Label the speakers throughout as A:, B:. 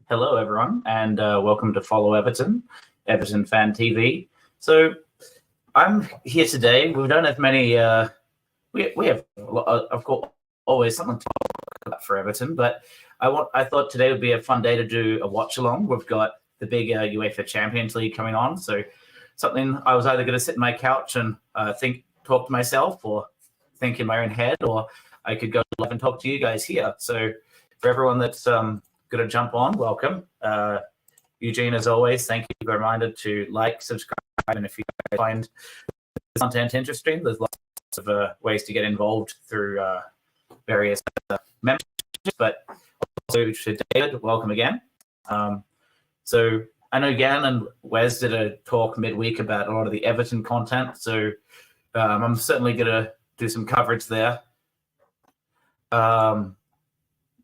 A: Hello, everyone, and welcome to Follow Everton, Everton Fan TV. So I'm here today. We don't have many. We have, of course, always something to talk about for Everton, but I thought today would be a fun day to do a watch along. We've got the big UEFA Champions League coming on, so something I was either going to sit on my couch and talk to myself, or think in my own head, or I could go live and talk to you guys here. So for everyone that's going to jump on, welcome. Eugene, as always, thank you. Be reminded to like, subscribe, and if you find this content interesting, there's lots of ways to get involved through various memberships. But also to David, welcome again. So I know Gan and Wes did a talk midweek about a lot of the Everton content, so I'm certainly going to do some coverage there.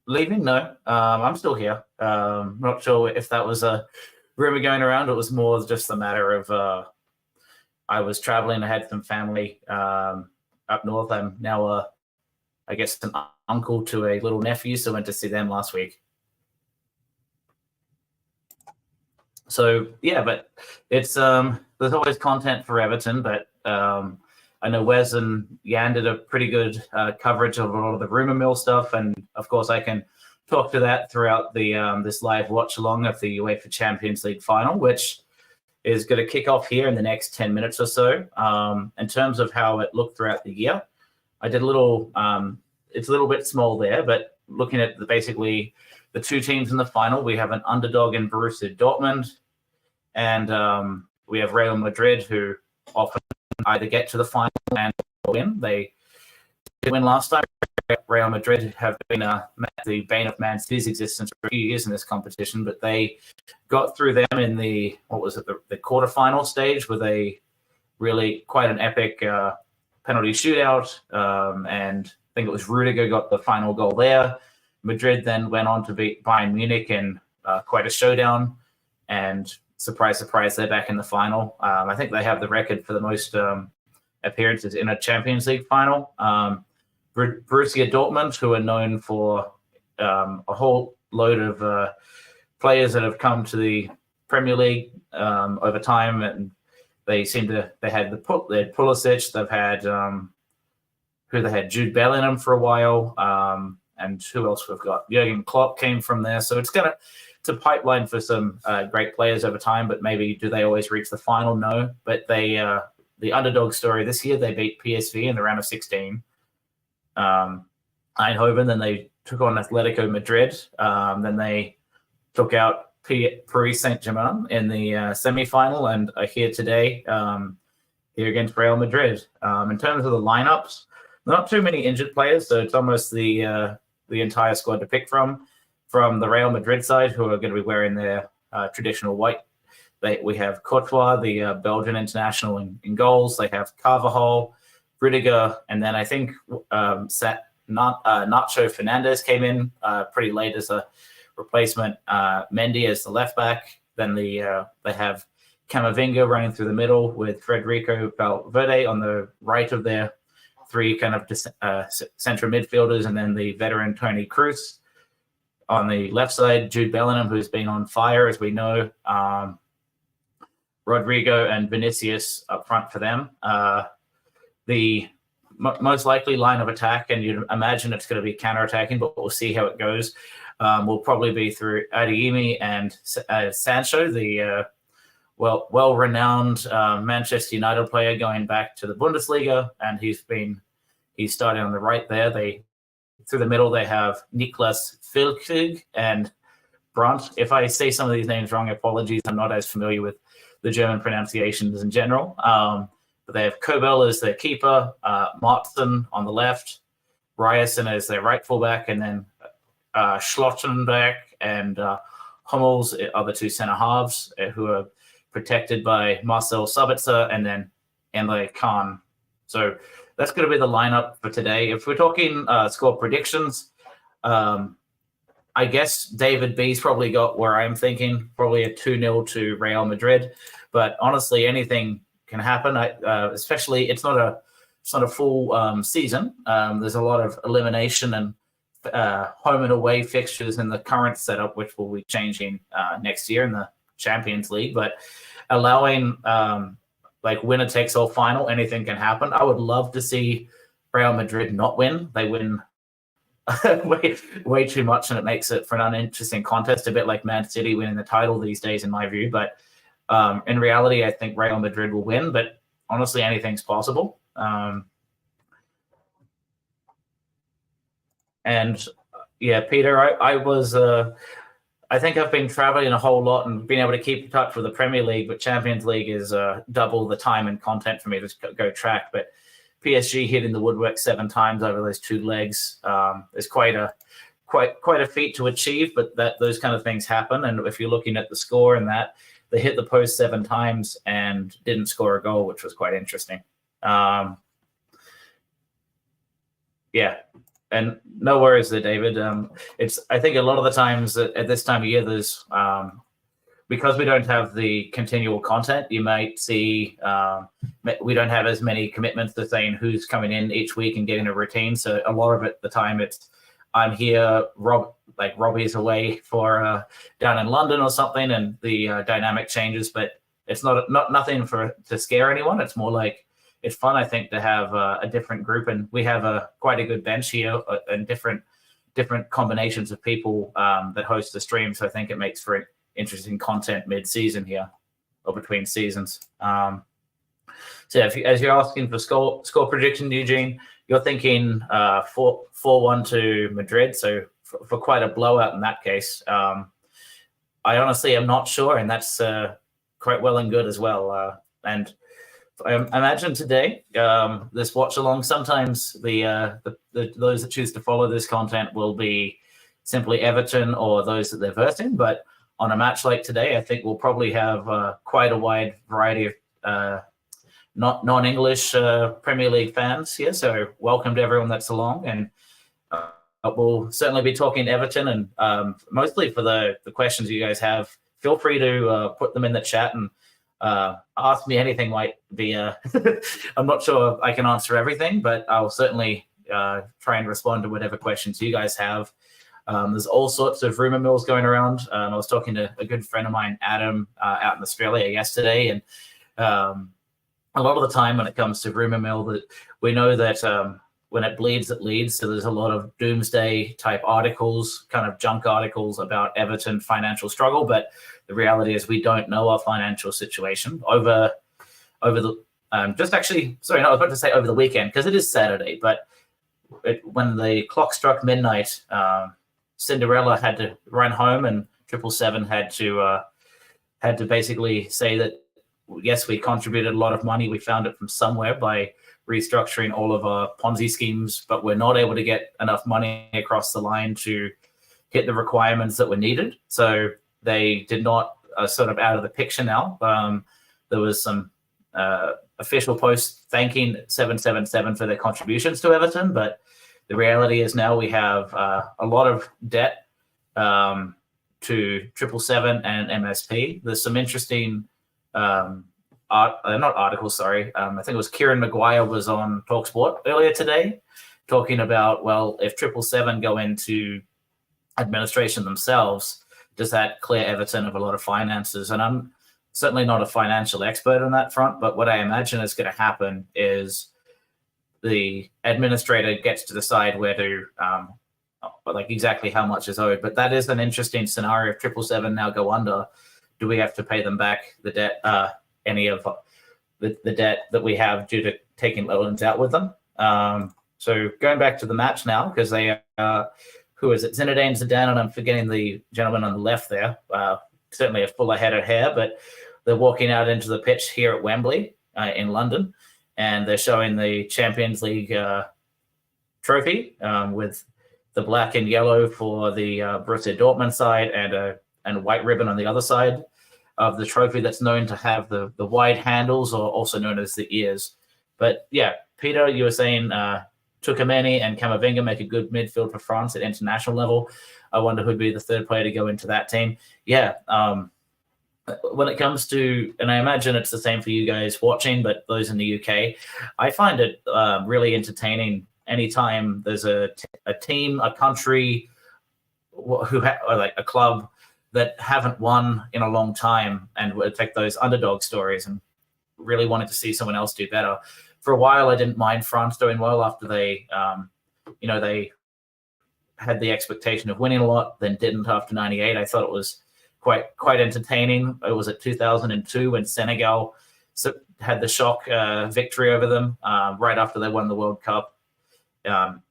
A: Leaving? No, I'm still here. Not sure if that was a rumor going around. It was more just a matter of I was traveling. I had some family up north. I'm now, I guess, an uncle to a little nephew, so I went to see them last week. So yeah, but it's there's always content for Everton, but I know Wes and Jan did a pretty good coverage of a lot of the rumor mill stuff, and of course I can talk to that throughout the this live watch along of the UEFA Champions League final, which is going to kick off here in the next 10 minutes or so. In terms of how it looked throughout the year, I did a little. It's a little bit small there, but looking at basically the two teams in the final, we have an underdog in Borussia Dortmund, and we have Real Madrid, who often either get to the final and win. They did win last time. Real Madrid have been the bane of Man City's existence for a few years in this competition, but they got through them in the quarterfinal stage with a really quite an epic penalty shootout, and I think it was Rudiger got the final goal there. Madrid then went on to beat Bayern Munich in quite a showdown, and surprise, surprise, they're back in the final. I think they have the record for the most appearances in a Champions League final. Borussia Dortmund, who are known for a whole load of players that have come to the Premier League over time, and they had Pulisic, they've had Jude Bellingham for a while, and who else we've got? Jurgen Klopp came from there, so it's a pipeline for some great players over time, but maybe do they always reach the final? No. But they, the underdog story this year, they beat PSV in the round of 16. Eindhoven, then they took on Atletico Madrid. Then they took out Paris Saint-Germain in the semi-final, and are here today here against Real Madrid. In terms of the lineups, not too many injured players, so it's almost the entire squad to pick from. From the Real Madrid side, who are going to be wearing their traditional white, we have Courtois, the Belgian international, in goals. They have Carvajal, Rudiger, and then I think Nacho Fernandez came in pretty late as a replacement. Mendy as the left back. Then they have Camavinga running through the middle with Federico Valverde on the right of their three kind of central midfielders, and then the veteran Toni Kroos. On the left side, Jude Bellingham, who's been on fire, as we know. Rodrigo and Vinicius up front for them. The most likely line of attack, and you'd imagine it's going to be counter-attacking, but we'll see how it goes, will probably be through Adeyemi and Sancho, the well-renowned Manchester United player going back to the Bundesliga, and he's starting on the right there. Through the middle, they have Niklas Füllkrug and Brandt. If I say some of these names wrong, apologies. I'm not as familiar with the German pronunciations in general. But they have Kobel as their keeper, Martin on the left, Ryerson as their right fullback, and then Schlottenberg and Hummels are the two centre halves who are protected by Marcel Sabitzer and then Emre Can. So that's going to be the lineup for today. If we're talking score predictions, I guess David B's probably got where I'm thinking, probably a 2-0 to Real Madrid. But honestly, anything can happen. Especially, it's not a full season. There's a lot of elimination and home and away fixtures in the current setup, which will be changing next year in the Champions League, but allowing like winner takes all final, anything can happen. I would love to see Real Madrid not win. They win way too much, and it makes it for an uninteresting contest, a bit like Man City winning the title these days, in my view. But in reality, I think Real Madrid will win, but honestly, anything's possible. And yeah, Peter, I think I've been traveling a whole lot and been able to keep in touch with the Premier League, but Champions League is double the time and content for me to go track. But PSG hitting the woodwork 7 times over those 2 legs is quite a feat to achieve, but those kind of things happen. And if you're looking at the score and that, they hit the post 7 times and didn't score a goal, which was quite interesting. Yeah. And no worries there, David. I think a lot of the times at this time of year, there's because we don't have the continual content, you might see we don't have as many commitments to saying who's coming in each week and getting a routine. So a lot of the time it's I'm here, Robbie's away for down in London or something, and the dynamic changes. But it's not nothing to scare anyone. It's more like it's fun, I think, to have a different group, and we have quite a good bench here and different combinations of people that host the stream. So I think it makes for interesting content mid-season here or between seasons. So as you're asking for score prediction, Eugene, you're thinking 4-1 to Madrid. So for quite a blowout in that case. I honestly am not sure, and that's quite well and good as well. And I imagine today, this watch along, sometimes those that choose to follow this content will be simply Everton or those that they're versed in. But on a match like today, I think we'll probably have quite a wide variety of non-English Premier League fans here. So welcome to everyone that's along. And we'll certainly be talking Everton, and mostly for the questions you guys have, feel free to put them in the chat and ask me anything. Might be I'm not sure I can answer everything, but I'll certainly try and respond to whatever questions you guys have. There's all sorts of rumor mills going around. I was talking to a good friend of mine, Adam, out in Australia yesterday, and a lot of the time when it comes to rumor mill, that we know that when it bleeds, it leads. So there's a lot of doomsday type articles, kind of junk articles about Everton financial struggle, but the reality is we don't know our financial situation over the just actually, sorry, no, I was about to say over the weekend because it is Saturday, but when the clock struck midnight, Cinderella had to run home, and 777 had to basically say that yes, we contributed a lot of money. We found it from somewhere by restructuring all of our Ponzi schemes, but we're not able to get enough money across the line to hit the requirements that were needed. So they did not sort of out of the picture now. There was some official post thanking 777 for their contributions to Everton, but the reality is now we have a lot of debt to 777 and MSP. There's some interesting not articles, sorry. I think it was Kieran Maguire was on TalkSport earlier today talking about, well, if 777 go into administration themselves, does that clear Everton of a lot of finances? And I'm certainly not a financial expert on that front, but what I imagine is going to happen is the administrator gets to decide where to, like exactly how much is owed. But that is an interesting scenario. If 777 now go under, do we have to pay them back the debt, any of the debt that we have due to taking loans out with them? So going back to the match now, because they who is it? Zinedine Zidane, and I'm forgetting the gentleman on the left there. Certainly a fuller head of hair, but they're walking out into the pitch here at Wembley in London, and they're showing the Champions League trophy with the black and yellow for the Borussia Dortmund side and a white ribbon on the other side of the trophy that's known to have the wide handles, or also known as the ears. But yeah, Peter, you were saying Tukameni and Camavinga make a good midfield for France at international level. I wonder who'd be the third player to go into that team. Yeah, when it comes to, and I imagine it's the same for you guys watching, but those in the UK, I find it really entertaining anytime there's a team, a country, or like a club that haven't won in a long time, and would take those underdog stories and really wanted to see someone else do better. For a while, I didn't mind France doing well after they had the expectation of winning a lot, then didn't after 98. I thought it was quite entertaining. It was at 2002 when Senegal had the shock victory over them right after they won the World Cup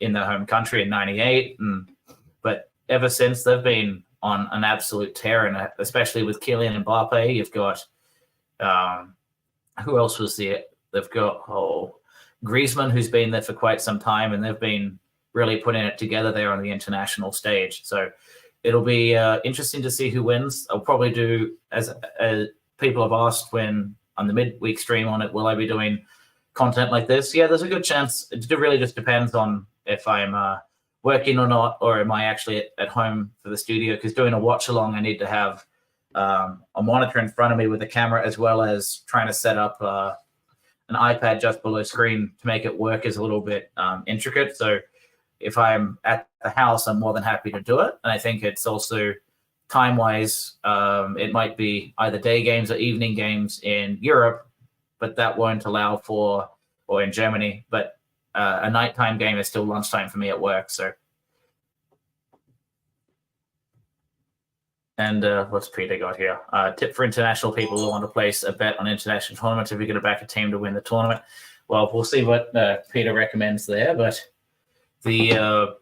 A: in their home country in 98. But ever since, they've been on an absolute tear, and especially with Kylian Mbappe. You've got who else was there? They've got Griezmann, who's been there for quite some time, and they've been really putting it together there on the international stage. So it'll be interesting to see who wins. I'll probably do, as people have asked when on the midweek stream on it, will I be doing content like this? Yeah, there's a good chance. It really just depends on if I'm working or not, or am I actually at home for the studio? Because doing a watch along, I need to have a monitor in front of me with a camera, as well as trying to set up an iPad just below screen to make it work is a little bit intricate. So if I'm at the house, I'm more than happy to do it. And I think it's also time-wise, it might be either day games or evening games in Europe, but that won't allow for, or in Germany, but a nighttime game is still lunchtime for me at work. So, and what's Peter got here? Tip for international people who want to place a bet on international tournaments if you're going to back a team to win the tournament. Well, we'll see what Peter recommends there, but it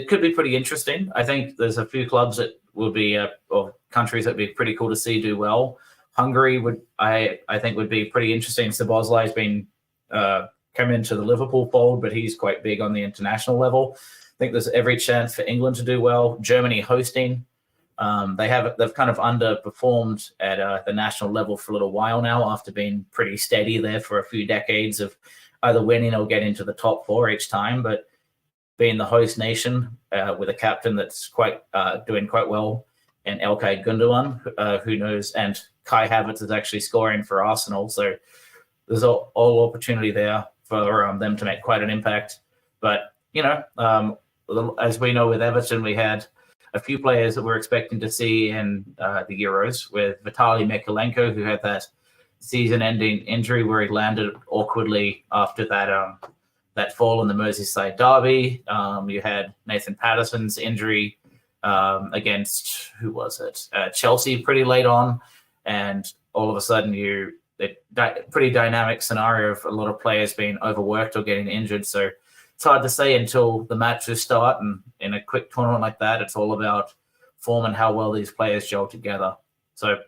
A: could be pretty interesting. I think there's a few clubs that would be, or countries that would be pretty cool to see do well. Hungary I think would be pretty interesting. Szoboszlai's been come into the Liverpool fold, but he's quite big on the international level. I think there's every chance for England to do well. Germany hosting. They've kind of underperformed at the national level for a little while now, after being pretty steady there for a few decades of either winning or getting to the top four each time. But being the host nation with a captain that's doing quite well, and Ilkay Gundogan, who knows, and Kai Havertz is actually scoring for Arsenal. So there's all opportunity there for them to make quite an impact. But, as we know with Everton, we had a few players that we're expecting to see in the Euros, with Vitaly Mykolenko, who had that season-ending injury where he landed awkwardly after that fall in the Merseyside derby. You had Nathan Patterson's injury against, who was it? Chelsea pretty late on, and all of a sudden pretty dynamic scenario of a lot of players being overworked or getting injured. So it's hard to say until the matches start, and in a quick tournament like that, it's all about form and how well these players gel together. So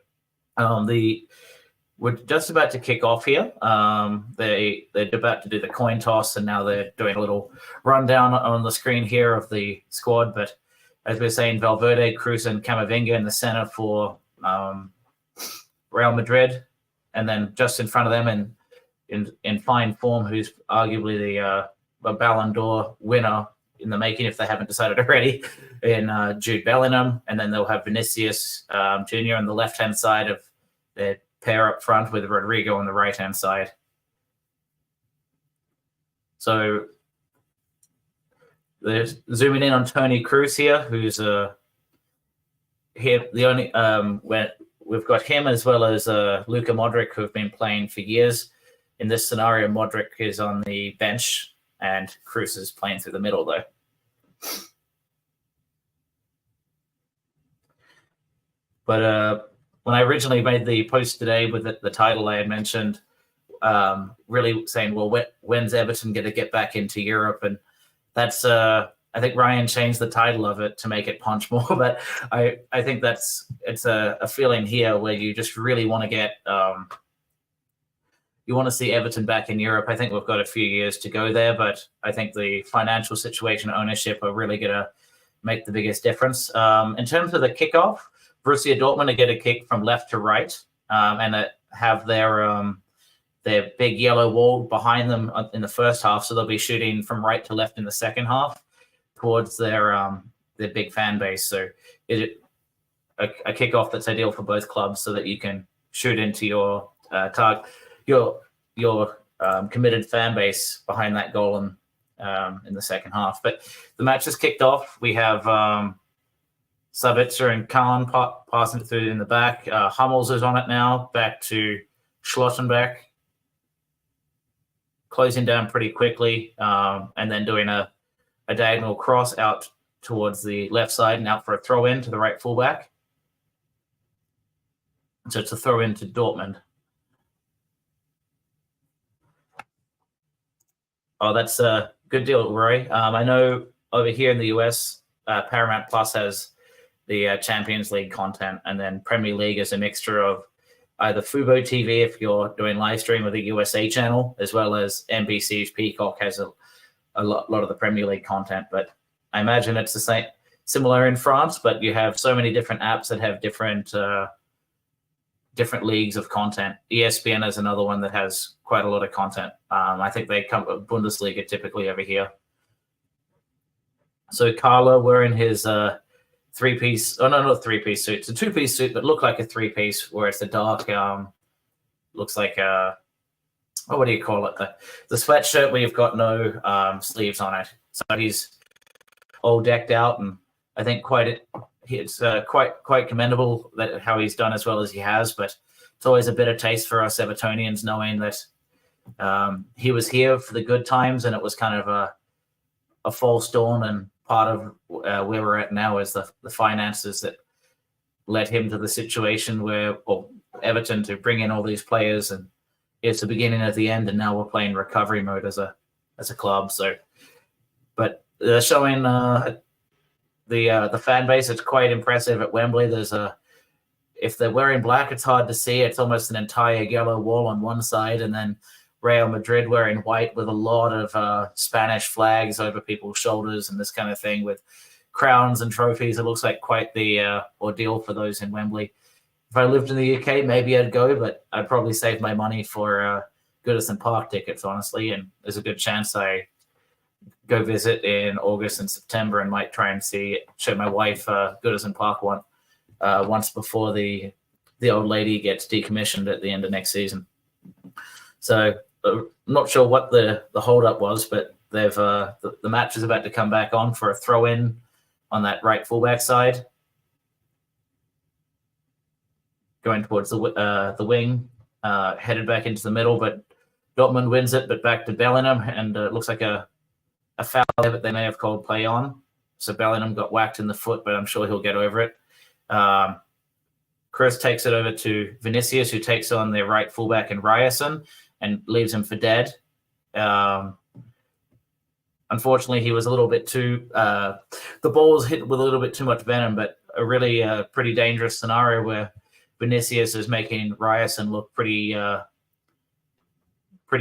A: we're just about to kick off here. They're about to do the coin toss, and now they're doing a little rundown on the screen here of the squad. But as we're saying, Valverde, Cruz, and Camavinga in the center for Real Madrid, and then just in front of them and in fine form, who's arguably the Ballon d'Or winner in the making, if they haven't decided already, in Jude Bellingham. And then they'll have Vinicius Jr. on the left-hand side of their pair up front, with Rodrigo on the right-hand side. So they're zooming in on Toni Kroos here, who's here. The only we've got him, as well as Luka Modric, who have been playing for years. In this scenario, Modric is on the bench, and Kroos is playing through the middle, though. But when I originally made the post today with the title I had mentioned, really saying, well, when's Everton going to get back into Europe? And that's, I think Ryan changed the title of it to make it punch more. But I think it's a feeling here where you just really want to get, you want to see Everton back in Europe. I think we've got a few years to go there, but I think the financial situation, ownership are really going to make the biggest difference. In terms of the kickoff, Borussia Dortmund to get a kick from left to right, and have their big yellow wall behind them in the first half. So they'll be shooting from right to left in the second half towards their big fan base. So a kickoff that's ideal for both clubs, so that you can shoot into your target, your committed fan base behind that goal in the second half. But the match has kicked off. We have Sabitzer and Kahn passing it through in the back. Hummels is on it now, back to Schlottenbeck, closing down pretty quickly, and then doing a diagonal cross out towards the left side and out for a throw in to the right fullback. So it's a throw in to Dortmund. Oh, that's a good deal, Roy. I know over here in the US, Paramount Plus has the Champions League content, and then Premier League is a mixture of either Fubo TV if you're doing live stream with the USA channel, as well as NBC's Peacock has a lot of the Premier League content. But I imagine it's the same, similar in France, but you have so many different apps that have different leagues of content. ESPN is another one that has quite a lot of content. I think they come Bundesliga typically over here. So Carlo wearing his three-piece, oh no, not three-piece suit. It's a two-piece suit, but looked like a three-piece, where it's the dark, looks like what do you call it? The sweatshirt where you've got no sleeves on it. So he's all decked out, and I think it's quite commendable that how he's done as well as he has. But it's always a bitter taste for us Evertonians knowing that he was here for the good times, and it was kind of a false dawn. And part of where we're at now is the finances that led him to the situation where, or Everton to bring in all these players, and it's the beginning of the end, and now we're playing recovery mode as a club. So, but they're showing the fan base. It's quite impressive at Wembley. If they're wearing black, it's hard to see. It's almost an entire yellow wall on one side, and then Real Madrid wearing white with a lot of Spanish flags over people's shoulders and this kind of thing with crowns and trophies. It looks like quite the ordeal for those in Wembley. If I lived in the UK, maybe I'd go, but I'd probably save my money for Goodison Park tickets, honestly, and there's a good chance I go visit in August and September and might try and show my wife Goodison Park once before the old lady gets decommissioned at the end of next season. So I'm not sure what the hold-up was, but they've the match is about to come back on for a throw-in on that right fullback side, going towards the wing, headed back into the middle, but Dortmund wins it, but back to Bellingham, and it looks like a foul there that they may have called play on. So Bellingham got whacked in the foot, but I'm sure he'll get over it. Chris takes it over to Vinicius, who takes on their right fullback in Ryerson and leaves him for dead. Unfortunately, he was a little bit too the ball was hit with a little bit too much venom, but a really pretty dangerous scenario where Vinicius is making Ryerson look pretty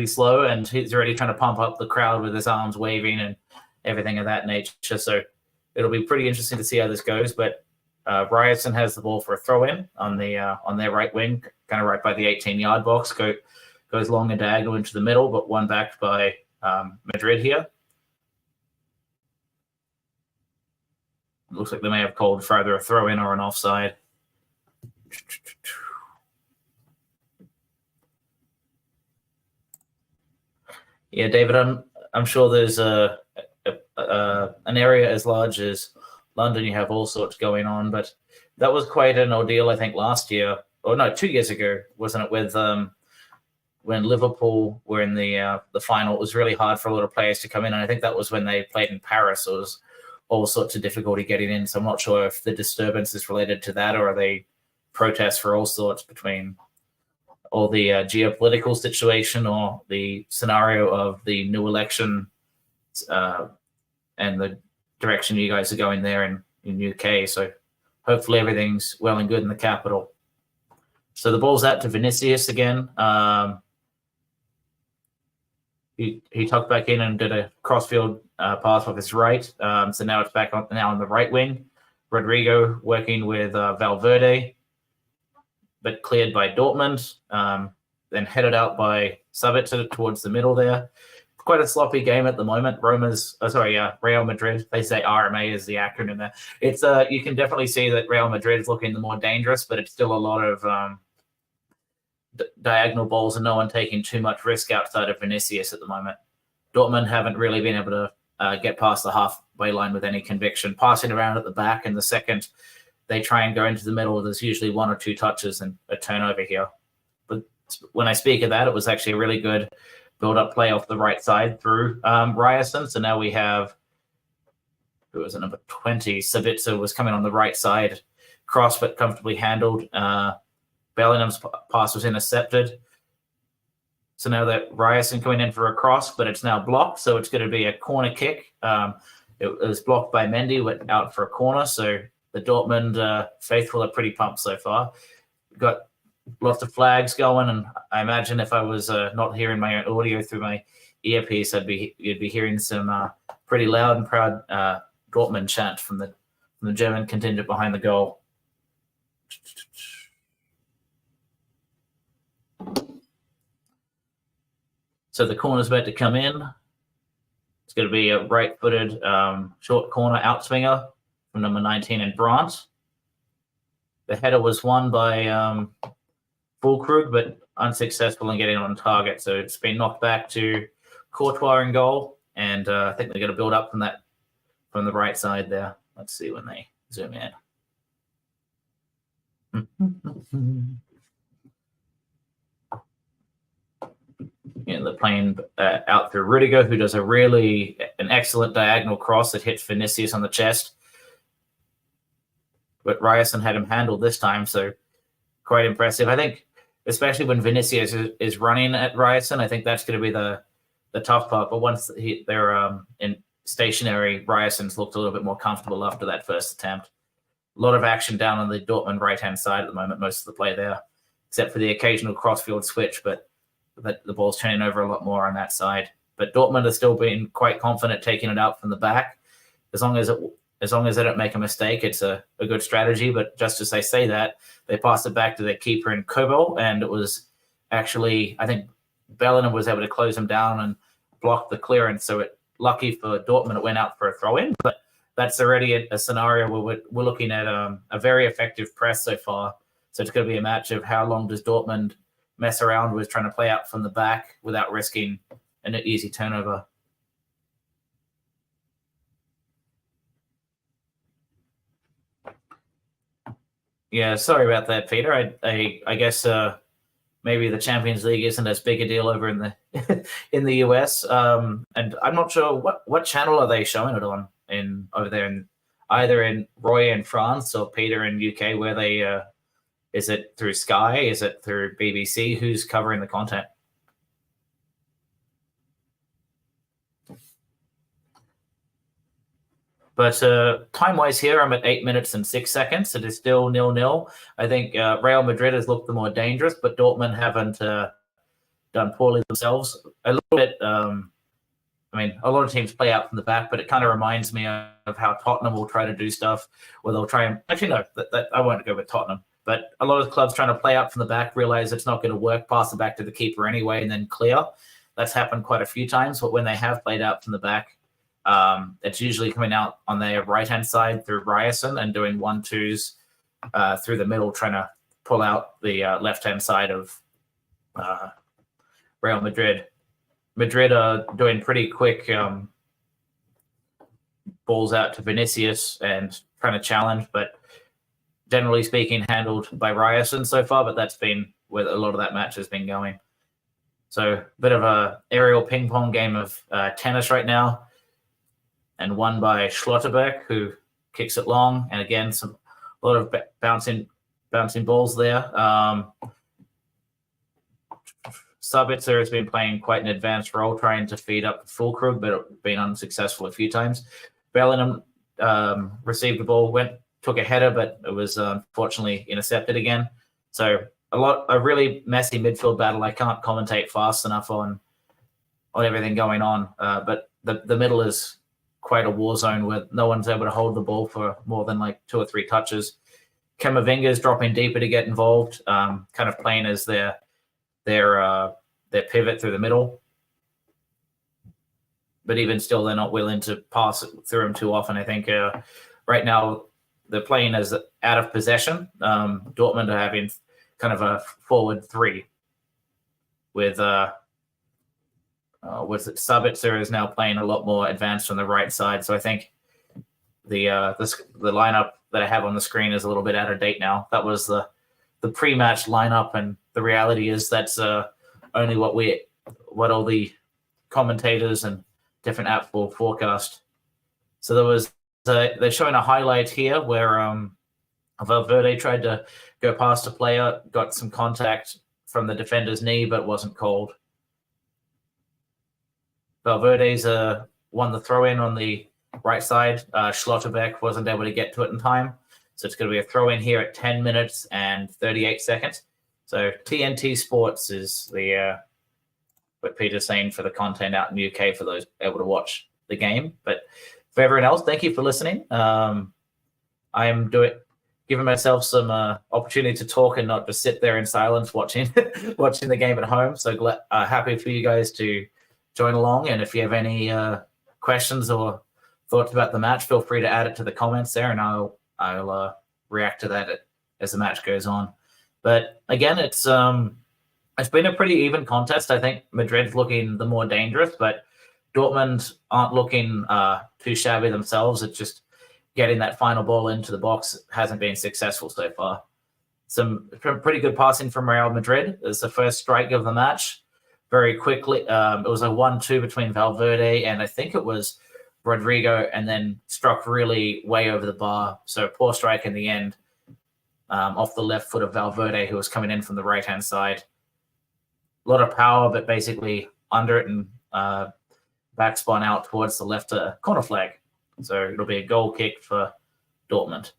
A: slow, and he's already trying to pump up the crowd with his arms waving and everything of that nature. So it'll be pretty interesting to see how this goes. But Ryerson has the ball for a throw-in on their right wing, kind of right by the 18-yard box. Goes long and diagonal into the middle, but one backed by Madrid here. It looks like they may have called for either a throw-in or an offside. Yeah, David, I'm sure there's an area as large as London. You have all sorts going on, but that was quite an ordeal, I think, last year, or no, 2 years ago, wasn't it? With when Liverpool were in the final, it was really hard for a lot of players to come in, and I think that was when they played in Paris. So it was all sorts of difficulty getting in. So I'm not sure if the disturbance is related to that, or are they protests for all sorts between or the geopolitical situation or the scenario of the new election and the direction you guys are going there in UK. So hopefully everything's well and good in the capital. So the ball's out to Vinicius again. He tucked back in and did a crossfield pass off his right. So now it's back on the right wing. Rodrigo working with Valverde, but cleared by Dortmund, then headed out by Sabitzer towards the middle there. Quite a sloppy game at the moment. Real Madrid. They say RMA is the acronym there. It's you can definitely see that Real Madrid is looking the more dangerous, but it's still a lot of diagonal balls and no one taking too much risk outside of Vinicius at the moment. Dortmund haven't really been able to get past the halfway line with any conviction, passing around at the back, and the second they try and go into the middle, there's usually 1 or 2 touches and a turnover here. But when I speak of that, it was actually a really good build-up play off the right side through Ryerson. So now we have, who was it, number 20, Savitzer was coming on the right side, cross but comfortably handled. Bellingham's pass was intercepted. So now that Ryerson coming in for a cross, but it's now blocked, so it's going to be a corner kick. It was blocked by Mendy, went out for a corner, so the Dortmund faithful are pretty pumped so far. We've got lots of flags going, and I imagine if I was not hearing my own audio through my earpiece, you'd be hearing some pretty loud and proud Dortmund chant from the German contingent behind the goal. So the corner's about to come in. It's going to be a right-footed short corner outswinger from number 19 in Brandt. The header was won by Fulkrug, but unsuccessful in getting on target. So it's been knocked back to Courtois in goal, and I think they're going to build up from the right side there. Let's see when they zoom in. They're playing out through Rudiger, who does an excellent diagonal cross that hits Vinicius on the chest. But Ryerson had him handled this time, so quite impressive. I think, especially when Vinicius is running at Ryerson, I think that's going to be the tough part. But once they're in stationary, Ryerson's looked a little bit more comfortable after that first attempt. A lot of action down on the Dortmund right-hand side at the moment, most of the play there, except for the occasional cross-field switch, but the ball's turning over a lot more on that side. But Dortmund has still been quite confident taking it out from the back. As long as they don't make a mistake, it's a good strategy. But just as they say that, they passed it back to their keeper in Kobel, and it was actually, I think, Bellingham was able to close him down and block the clearance. So lucky for Dortmund, it went out for a throw-in. But that's already a scenario where we're looking at a very effective press so far. So it's going to be a match of how long does Dortmund mess around with trying to play out from the back without risking an easy turnover. Yeah, sorry about that, Peter. I guess maybe the Champions League isn't as big a deal over in the in the US, and I'm not sure what channel are they showing it on over there in either in Roy in France or Peter in UK, where they is it through Sky? Is it through BBC? Who's covering the content? But time-wise here, I'm at 8 minutes and 6 seconds. It is still 0-0. I think Real Madrid has looked the more dangerous, but Dortmund haven't done poorly themselves. A little bit, a lot of teams play out from the back, but it kind of reminds me of how Tottenham will try to do stuff where they'll try and... Actually, no, I won't go with Tottenham. But a lot of clubs trying to play out from the back realize it's not going to work, pass it back to the keeper anyway, and then clear. That's happened quite a few times, but when they have played out from the back, it's usually coming out on their right-hand side through Ryerson and doing 1-2s through the middle, trying to pull out the left-hand side of Real Madrid. Madrid are doing pretty quick balls out to Vinicius and trying to challenge, but generally speaking, handled by Ryerson so far, but that's been where a lot of that match has been going. So a bit of a aerial ping-pong game of tennis right now, and won by Schlotterbeck, who kicks it long, and again, a lot of bouncing balls there. Sabitzer has been playing quite an advanced role, trying to feed up Fulkrug, but been unsuccessful a few times. Bellingham received the ball, took a header, but it was unfortunately intercepted again. So a really messy midfield battle. I can't commentate fast enough on everything going on, but the middle is quite a war zone where no one's able to hold the ball for more than like 2 or 3 touches. Camavinga is dropping deeper to get involved, kind of playing as their pivot through the middle. But even still, they're not willing to pass it through him too often. I think right now they're playing as out of possession. Dortmund are having kind of a forward 3. with was it Sabitzer is now playing a lot more advanced on the right side. So I think the lineup that I have on the screen is a little bit out of date now. That was the pre-match lineup, and the reality is that's only what all the commentators and different apps will forecast. So they're showing a highlight here where Valverde tried to go past a player, got some contact from the defender's knee, but wasn't called. Valverde's won the throw-in on the right side. Schlotterbeck wasn't able to get to it in time. So it's going to be a throw-in here at 10 minutes and 38 seconds. So TNT Sports is what Peter's saying for the content out in the UK for those able to watch the game. But for everyone else, thank you for listening. I am giving myself some opportunity to talk and not just sit there in silence watching the game at home. So happy for you guys to join along. And if you have any questions or thoughts about the match, feel free to add it to the comments there, and I'll react to that as the match goes on. But again, it's been a pretty even contest. I think Madrid's looking the more dangerous, but Dortmund aren't looking too shabby themselves. It's just getting that final ball into the box hasn't been successful so far. Some pretty good passing from Real Madrid. It's the first strike of the match. Very quickly, it was a 1-2 between Valverde and I think it was Rodrigo, and then struck really way over the bar. So poor strike in the end, off the left foot of Valverde, who was coming in from the right-hand side. A lot of power, but basically under it and backspun out towards the left corner flag. So it'll be a goal kick for Dortmund.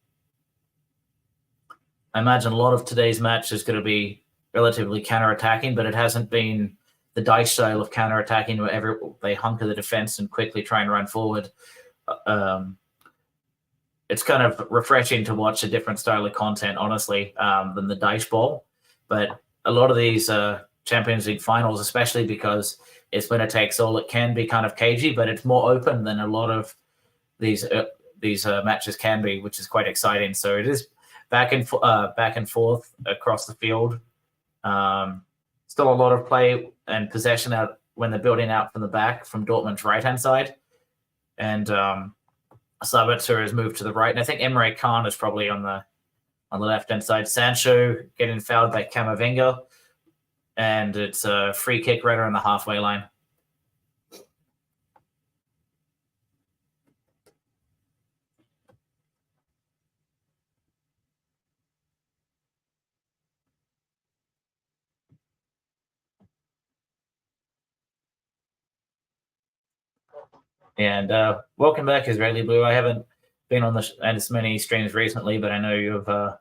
A: I imagine a lot of today's match is going to be relatively counter-attacking, but it hasn't been the dice style of counter-attacking where they hunker the defense and quickly try and run forward. It's kind of refreshing to watch a different style of content, honestly, than the dice ball. But a lot of these Champions League finals, especially because it's winner takes all, it can be kind of cagey, but it's more open than a lot of these matches can be, which is quite exciting. So it is back and forth across the field. Still a lot of play and possession out when they're building out from the back from Dortmund's right-hand side. And Sabitzer has moved to the right. And I think Emre Can is probably on the left-hand side. Sancho getting fouled by Camavinga. And it's a free kick right around the halfway line. And welcome back, Israeli Blue. I haven't been on as many streams recently, but I know you've a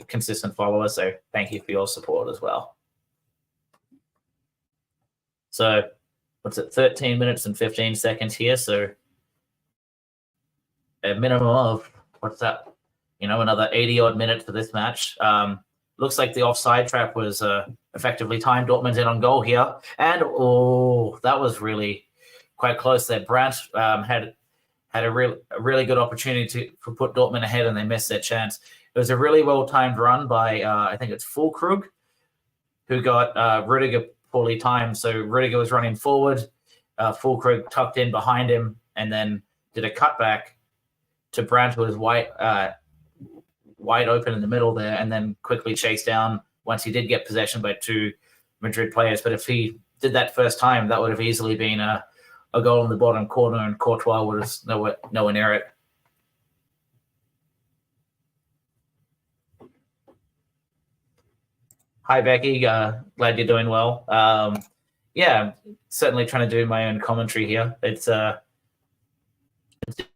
A: consistent follower, so thank you for your support as well. So what's it, 13 minutes and 15 seconds here, so a minimum of, what's that, another 80-odd minutes for this match. Looks like the offside trap was effectively timed. Dortmund's in on goal here, and that was really quite close there. Brandt had a really good opportunity to put Dortmund ahead, and they missed their chance. It was a really well-timed run by, I think it's Füllkrug, who got Rudiger poorly timed. So Rudiger was running forward, Füllkrug tucked in behind him, and then did a cutback to Brandt, who was wide open in the middle there, and then quickly chased down once he did get possession by two Madrid players. But if he did that first time, that would have easily been a goal in the bottom corner, and Courtois was nowhere near it. Hi, Becky. Glad you're doing well. Yeah, certainly trying to do my own commentary here. It's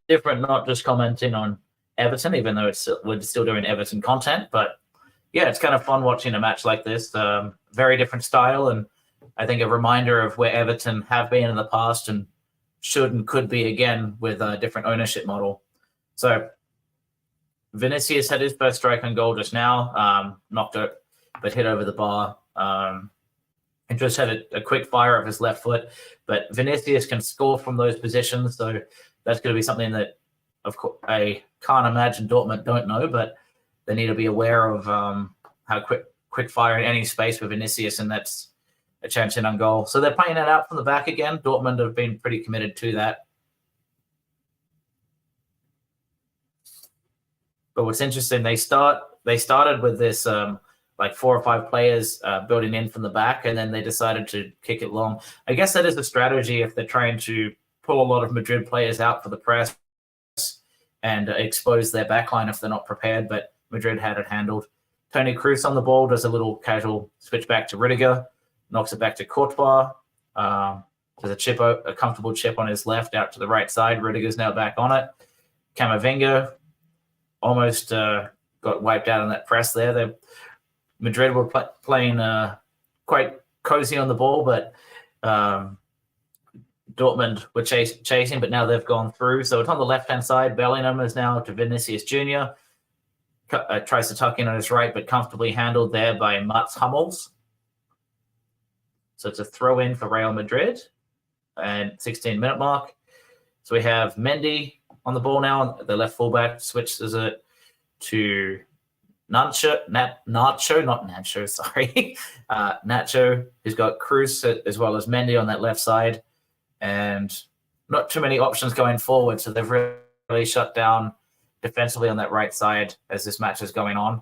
A: different, not just commenting on Everton, even though we're still doing Everton content. But yeah, it's kind of fun watching a match like this. Very different style, and I think a reminder of where Everton have been in the past and should and could be again with a different ownership model. So Vinicius had his first strike on goal just now, knocked it, but hit over the bar. And just had a quick fire of his left foot. But Vinicius can score from those positions, so that's going to be something that, of course, I can't imagine Dortmund don't know, but they need to be aware of how quick fire in any space with Vinicius, and that's a chance in on goal. So they're playing it out from the back again. Dortmund have been pretty committed to that. But what's interesting, they started with this like 4 or 5 players building in from the back, and then they decided to kick it long. I guess that is the strategy if they're trying to pull a lot of Madrid players out for the press and expose their backline if they're not prepared. But Madrid had it handled. Toni Kroos on the ball does a little casual switch back to Rudiger, knocks it back to Courtois. There's a comfortable chip on his left out to the right side. Rudiger's now back on it. Camavinga almost got wiped out on that press there. Madrid were playing quite cozy on the ball, but Dortmund were chasing, but now they've gone through. So it's on the left-hand side. Bellingham is now to Vinicius Jr. Tries to tuck in on his right, but comfortably handled there by Mats Hummels. So it's a throw-in for Real Madrid and 16-minute mark. So we have Mendy on the ball now. The left fullback switches it to Nacho, who's got Kroos as well as Mendy on that left side. And not too many options going forward. So they've really shut down defensively on that right side as this match is going on.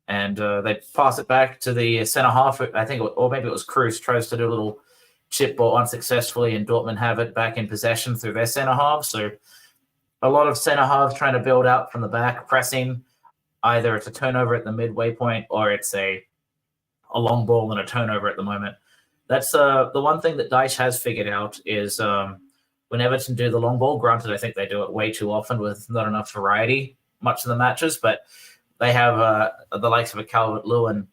A: And they pass it back to the centre half, I think, or maybe it was Kroos, tries to do a little chip ball unsuccessfully, and Dortmund have it back in possession through their centre half. So a lot of centre halves trying to build out from the back, pressing. Either it's a turnover at the midway point or it's a long ball and a turnover at the moment. That's the one thing that Dyche has figured out is when Everton do the long ball, granted, I think they do it way too often with not enough variety, much of the matches, but they have the likes of a Calvert-Lewin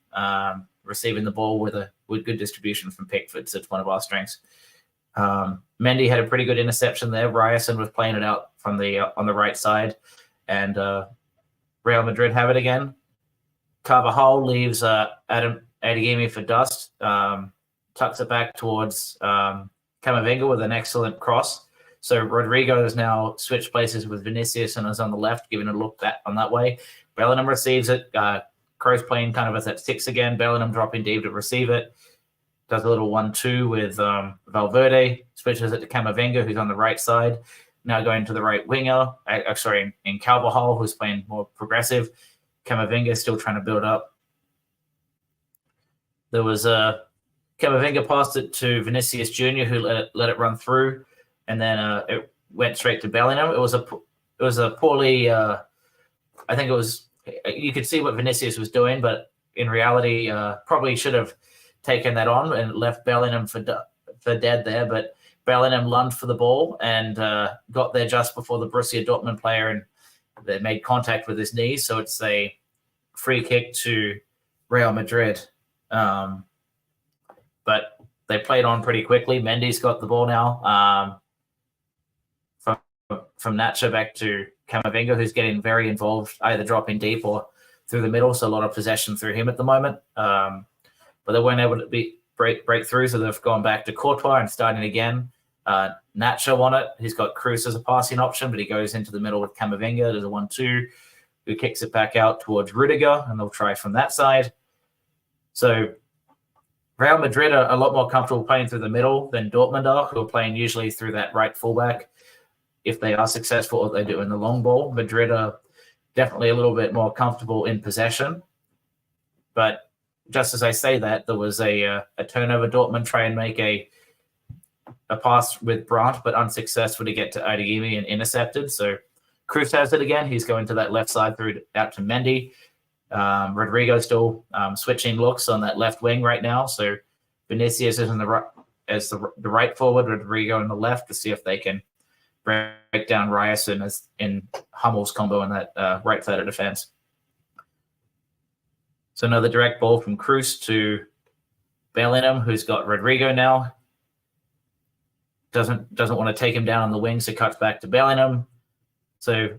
A: receiving the ball with good distribution from Pickford. So it's one of our strengths. Mendy had a pretty good interception there. Ryerson was playing it out from on the right side, and Real Madrid have it again. Carvajal leaves Adam Adeyemi for dust, tucks it back towards Camavinga with an excellent cross. So Rodrigo has now switched places with Vinicius and is on the left, giving a look on that way. Bellingham receives it. Kroos playing kind of as that 6 again. Bellingham dropping deep to receive it. Does a little 1-2 with Valverde. Switches it to Camavinga, who's on the right side. Now going to the right winger. In Carvajal, who's playing more progressive. Camavinga still trying to build up. There was Camavinga passed it to Vinicius Jr., who let it run through, and then it went straight to Bellingham. It was a poorly. I think it was. You could see what Vinicius was doing, but in reality, probably should have taken that on and left Bellingham for dead there. But Bellingham lunged for the ball and got there just before the Borussia Dortmund player, and they made contact with his knee. So it's a free kick to Real Madrid. But they played on pretty quickly. Mendy's got the ball now from Nacho back to Camavinga, who's getting very involved, either dropping deep or through the middle. So a lot of possession through him at the moment. But they weren't able to break through, so they've gone back to Courtois and starting again. Nacho on it. He's got Kroos as a passing option, but he goes into the middle with Camavinga. There's a 1-2 who kicks it back out towards Rudiger, and they'll try from that side. So Real Madrid are a lot more comfortable playing through the middle than Dortmund are, who are playing usually through that right fullback. If they are successful, what they do in the long ball. Madrid are definitely a little bit more comfortable in possession. But just as I say that, there was a turnover. Dortmund try and make a pass with Brandt, but unsuccessful to get to Adeyemi and intercepted. So Kroos has it again. He's going to that left side out to Mendy. Rodrigo still switching looks on that left wing right now. So Vinicius is the right forward, Rodrigo on the left, to see if they can break down Ryerson as in Hummel's combo on that right side of defense. So another direct ball from Kroos to Bellingham, who's got Rodrigo now. Doesn't want to take him down on the wing, so cuts back to Bellingham. So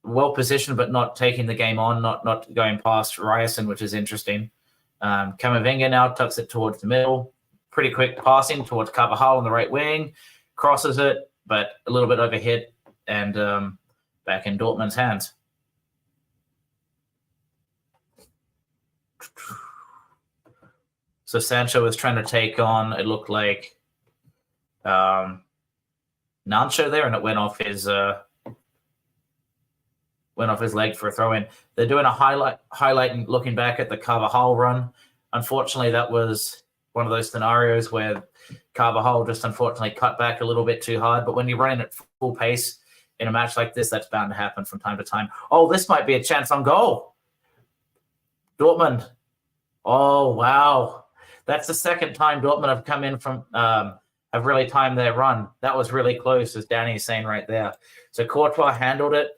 A: well positioned, but not taking the game on, not going past Ryerson, which is interesting. Camavinga now tucks it towards the middle. Pretty quick passing towards Carvajal on the right wing. Crosses it, but a little bit overhit and back in Dortmund's hands. So Sancho was trying to take on, it looked like, Nancho there, and it went off his leg for a throw in. They're doing a highlight and looking back at the Carvajal run. Unfortunately, that was one of those scenarios where Carvajal just unfortunately cut back a little bit too hard. But when you're running at full pace in a match like this, that's bound to happen from time to time. Oh, this might be a chance on goal. Dortmund. Oh, wow. That's the second time Dortmund have come in from have really timed their run. That was really close, as Danny's saying right there. So Courtois handled it.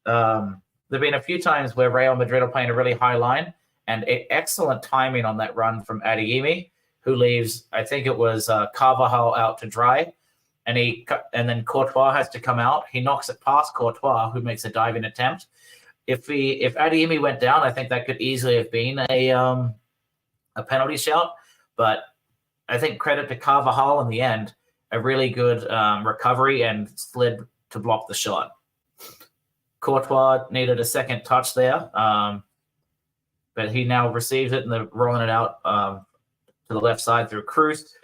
A: There have been a few times where Real Madrid are playing a really high line, and excellent timing on that run from Adeyemi, who leaves, I think it was Carvajal out to dry, and then Courtois has to come out. He knocks it past Courtois, who makes a diving attempt. If Adeyemi went down, I think that could easily have been a penalty shout, but I think credit to Carvajal in the end, a really good recovery and slid to block the shot. Courtois needed a second touch there, but he now receives it and they're rolling it out to the left side through Cruz.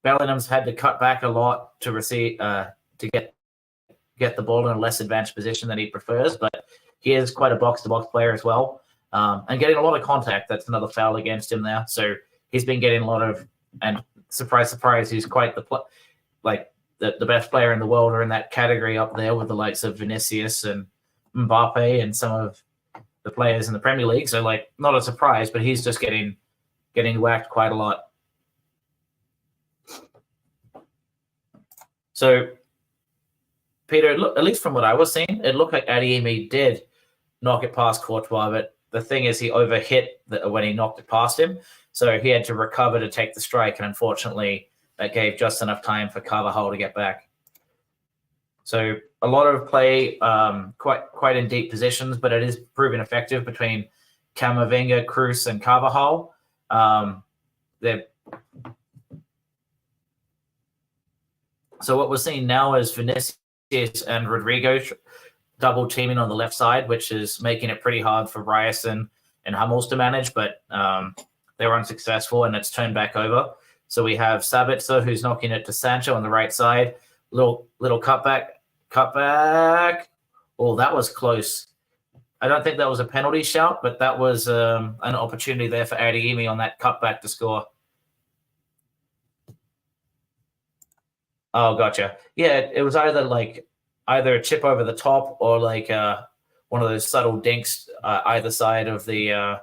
A: Bellingham's had to cut back a lot to receive to get the ball in a less advanced position than he prefers, but he is quite a box-to-box player as well, and getting a lot of contact. That's another foul against him there. So he's been getting a lot of, and surprise, surprise, he's quite the best player in the world, or in that category up there with the likes of Vinicius and Mbappe and some of the players in the Premier League. So not a surprise, but he's just getting whacked quite a lot. So Peter, at least from what I was seeing, it looked like Adeyemi did knock it past Courtois, but the thing is he overhit when he knocked it past him. So he had to recover to take the strike, and unfortunately that gave just enough time for Carvajal to get back. So a lot of play, quite in deep positions, but it is proving effective between Camavinga, Cruz, and Carvajal. So what we're seeing now is Vinicius and Rodrigo double teaming on the left side, which is making it pretty hard for Ryerson and Hummels to manage, but they were unsuccessful, and it's turned back over. So we have Sabitzer, who's knocking it to Sancho on the right side. Little cutback. Oh, that was close. I don't think that was a penalty shout, but that was an opportunity there for Adeyemi on that cutback to score. Oh, gotcha. Yeah, it was either a chip over the top or one of those subtle dinks either side of the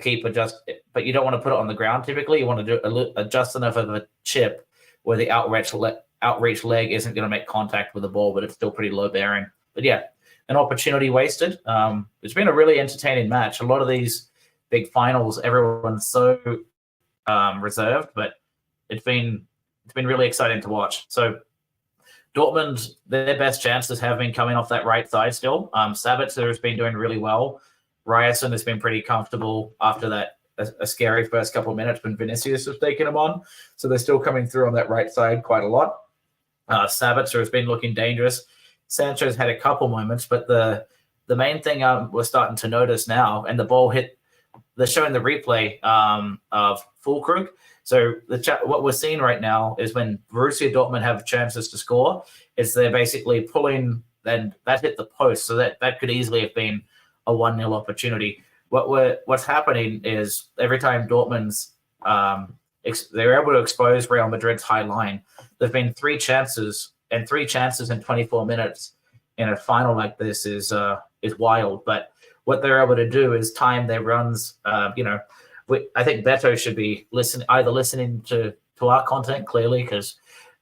A: keeper. But you don't want to put it on the ground. Typically, you want to do just enough of a chip where the outreach leg isn't going to make contact with the ball, but it's still pretty low bearing. But yeah, an opportunity wasted. It's been a really entertaining match. A lot of these big finals, everyone's so reserved, but it's been really exciting to watch. So Dortmund, their best chances have been coming off that right side still. Sabitzer has been doing really well. Ryerson has been pretty comfortable after that a scary first couple of minutes when Vinicius was taking him on. So they're still coming through on that right side quite a lot. Sabitzer has been looking dangerous. Sancho's had a couple moments, but the main thing we're starting to notice now, and the ball hit, they're showing the replay of Füllkrug. So what we're seeing right now is when Borussia Dortmund have chances to score, is they're basically pulling, then that hit the post. So that could easily have been a 1-0 opportunity. What's happening is every time Dortmund's they're able to expose Real Madrid's high line. There've been three chances in 24 minutes in a final like this is wild. But what they're able to do is time their runs. I think Beto should be listening to our content clearly, because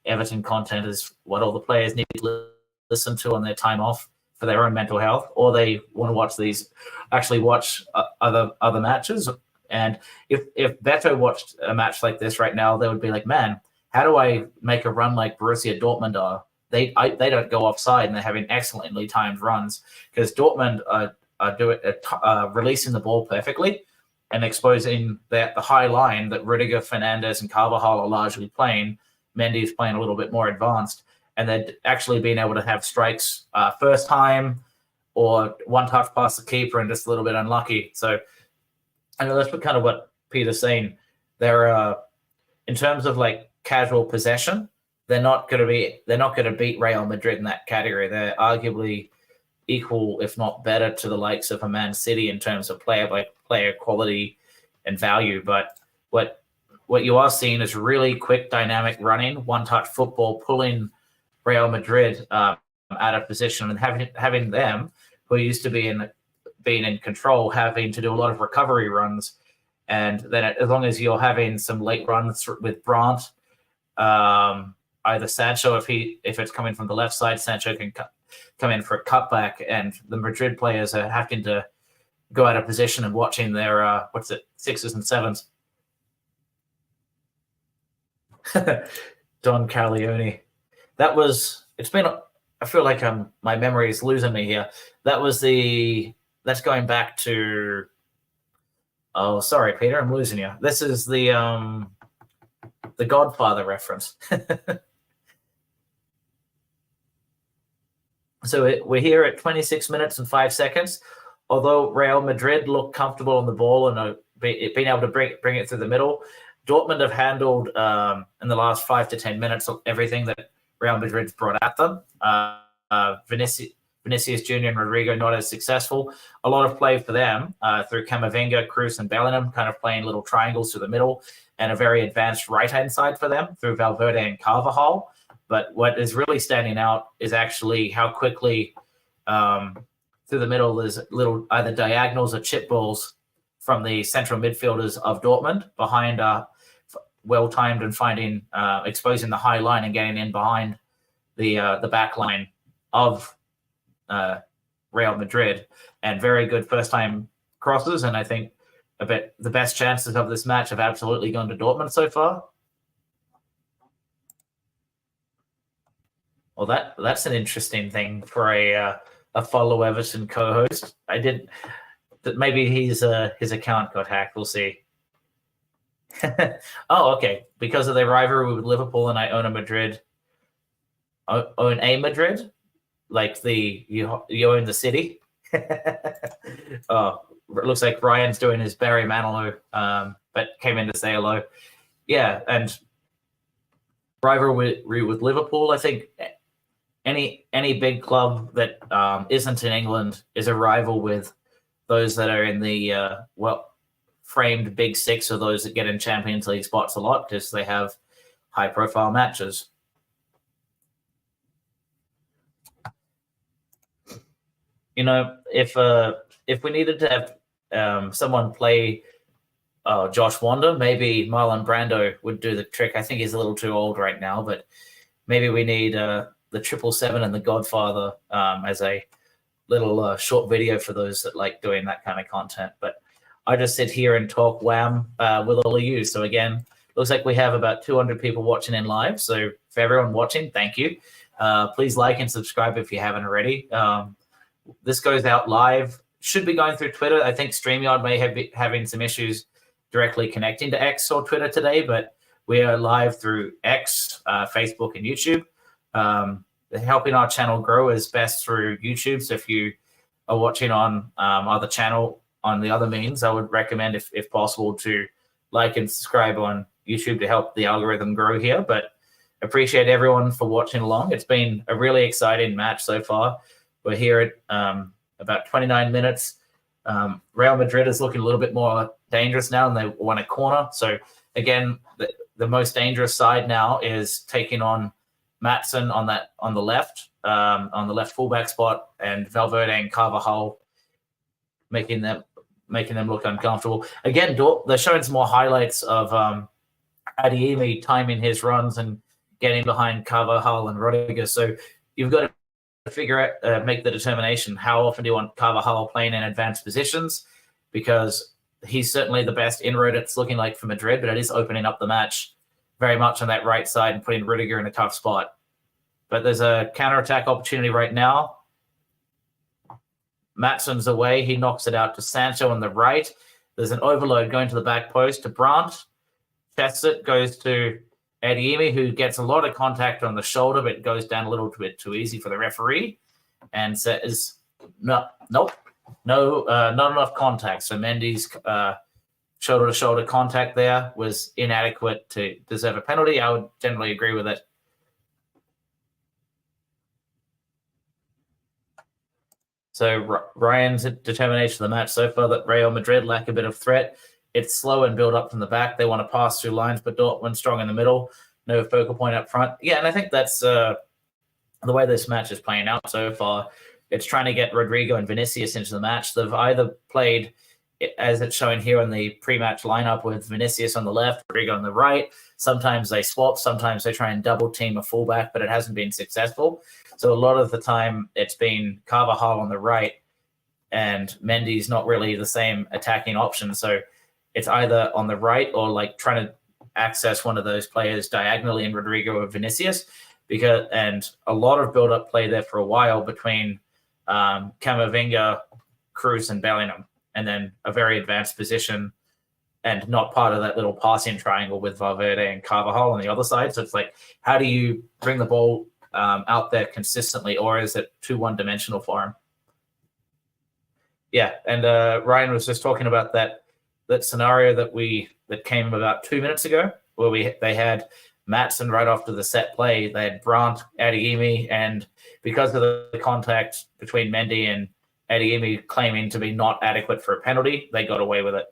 A: Everton content is what all the players need to listen to on their time off for their own mental health, or they want to watch other matches. And if Beto watched a match like this right now, they would be like, man, how do I make a run like Borussia Dortmund are? They don't go offside, and they're having excellently timed runs, because Dortmund are releasing the ball perfectly and exposing the high line that Rudiger, Fernandes, and Carvajal are largely playing. Mendy's playing a little bit more advanced, and they're actually being able to have strikes first time or one touch past the keeper and just a little bit unlucky. So I know that's kind of what Peter's saying. they're in terms of like casual possession, they're not going to beat Real Madrid in that category. They're arguably equal, if not better, to the likes of a Man City in terms of player quality and value. But what you are seeing is really quick, dynamic running, one-touch football, pulling Real Madrid out of position, and having them, who used to being in control, having to do a lot of recovery runs. And then as long as you're having some late runs with Brandt, either Sancho, if it's coming from the left side, Sancho can come in for a cutback, and the Madrid players are having to go out of position and watching their sixes and sevens. Don Carleone. I feel like my memory is losing me here. That's going back to, oh, sorry, Peter, I'm losing you. This is the Godfather reference. So we're here at 26 minutes and 5 seconds. Although Real Madrid look comfortable on the ball and being able to bring it through the middle, Dortmund have handled in the last 5 to 10 minutes everything that Real Madrid's brought at them. Vinicius Jr. and Rodrigo not as successful. A lot of play for them through Camavinga, Kroos, and Bellingham, kind of playing little triangles through the middle, and a very advanced right-hand side for them through Valverde and Carvajal. But what is really standing out is actually how quickly through the middle there's little either diagonals or chip balls from the central midfielders of Dortmund behind well-timed and finding exposing the high line and getting in behind the back line of Real Madrid, and very good first-time crosses. And I think the best chances of this match have absolutely gone to Dortmund so far. Well, that's an interesting thing for a follow Everton co-host. Maybe his account got hacked. We'll see. Oh, okay. Because of their rivalry with Liverpool, and I own a Madrid. Own a Madrid, like you own the city. Oh, it looks like Ryan's doing his Barry Manilow, but came in to say hello. Yeah, and rivalry with Liverpool. I think any big club that isn't in England is a rival with those that are in the framed Big Six, or those that get in Champions League spots a lot because they have high-profile matches. You know, if we needed to have someone play Josh Wanda, maybe Marlon Brando would do the trick. I think he's a little too old right now, but maybe we need the 777 and the Godfather as a little short video for those that like doing that kind of content. But I just sit here and talk wham with all of you. So again, looks like we have about 200 people watching in live. So for everyone watching, thank you. Please like and subscribe if you haven't already. This goes out live. Should be going through Twitter. I think StreamYard may be having some issues directly connecting to X or Twitter today, but we are live through X, Facebook, and YouTube. Helping our channel grow is best through YouTube. So if you are watching on other channel on the other means, I would recommend, if possible, to like and subscribe on YouTube to help the algorithm grow here. But appreciate everyone for watching along. It's been a really exciting match so far. We're here at about 29 minutes. Real Madrid is looking a little bit more dangerous now, and they won a corner. So again, the most dangerous side now is taking on Matson on the left fullback spot, and Valverde and Carvajal making them look uncomfortable. Again, they're showing some more highlights of Adeyemi timing his runs and getting behind Carvajal and Rodriguez. So you've got to figure out, make the determination, how often do you want Carvajal playing in advanced positions, because he's certainly the best inroad it's looking like for Madrid, but it is opening up the match very much on that right side and putting Rudiger in a tough spot. But there's a counter-attack opportunity right now. Matson's away. He knocks it out to Sancho on the right. There's an overload going to the back post to Brandt. Chests it, goes to Adeyemi, who gets a lot of contact on the shoulder, but goes down a little bit too easy for the referee, and says, not enough contact. So Mendy's shoulder-to-shoulder contact there was inadequate to deserve a penalty. I would generally agree with it. So Ryan's determination of the match so far that Real Madrid lack a bit of threat. It's slow and build up from the back. They want to pass through lines, but Dortmund strong in the middle. No focal point up front. Yeah, and I think that's the way this match is playing out so far. It's trying to get Rodrigo and Vinicius into the match. They've either played, as it's shown here on the pre-match lineup, with Vinicius on the left, Rodrigo on the right. Sometimes they swap. Sometimes they try and double team a fullback, but it hasn't been successful. So a lot of the time it's been Carvajal on the right and Mendy's not really the same attacking option. So it's either on the right or like trying to access one of those players diagonally in Rodrigo or Vinicius, and a lot of build-up play there for a while between Camavinga, Cruz, and Bellingham, and then a very advanced position and not part of that little passing triangle with Valverde and Carvajal on the other side. So it's like, how do you bring the ball out there consistently, or is it too one-dimensional for him? Yeah, and Ryan was just talking about that scenario that came about 2 minutes ago, where they had Maatsen right after the set play. They had Brandt, Adeyemi, and because of the contact between Mendy and Adeyemi claiming to be not adequate for a penalty, they got away with it.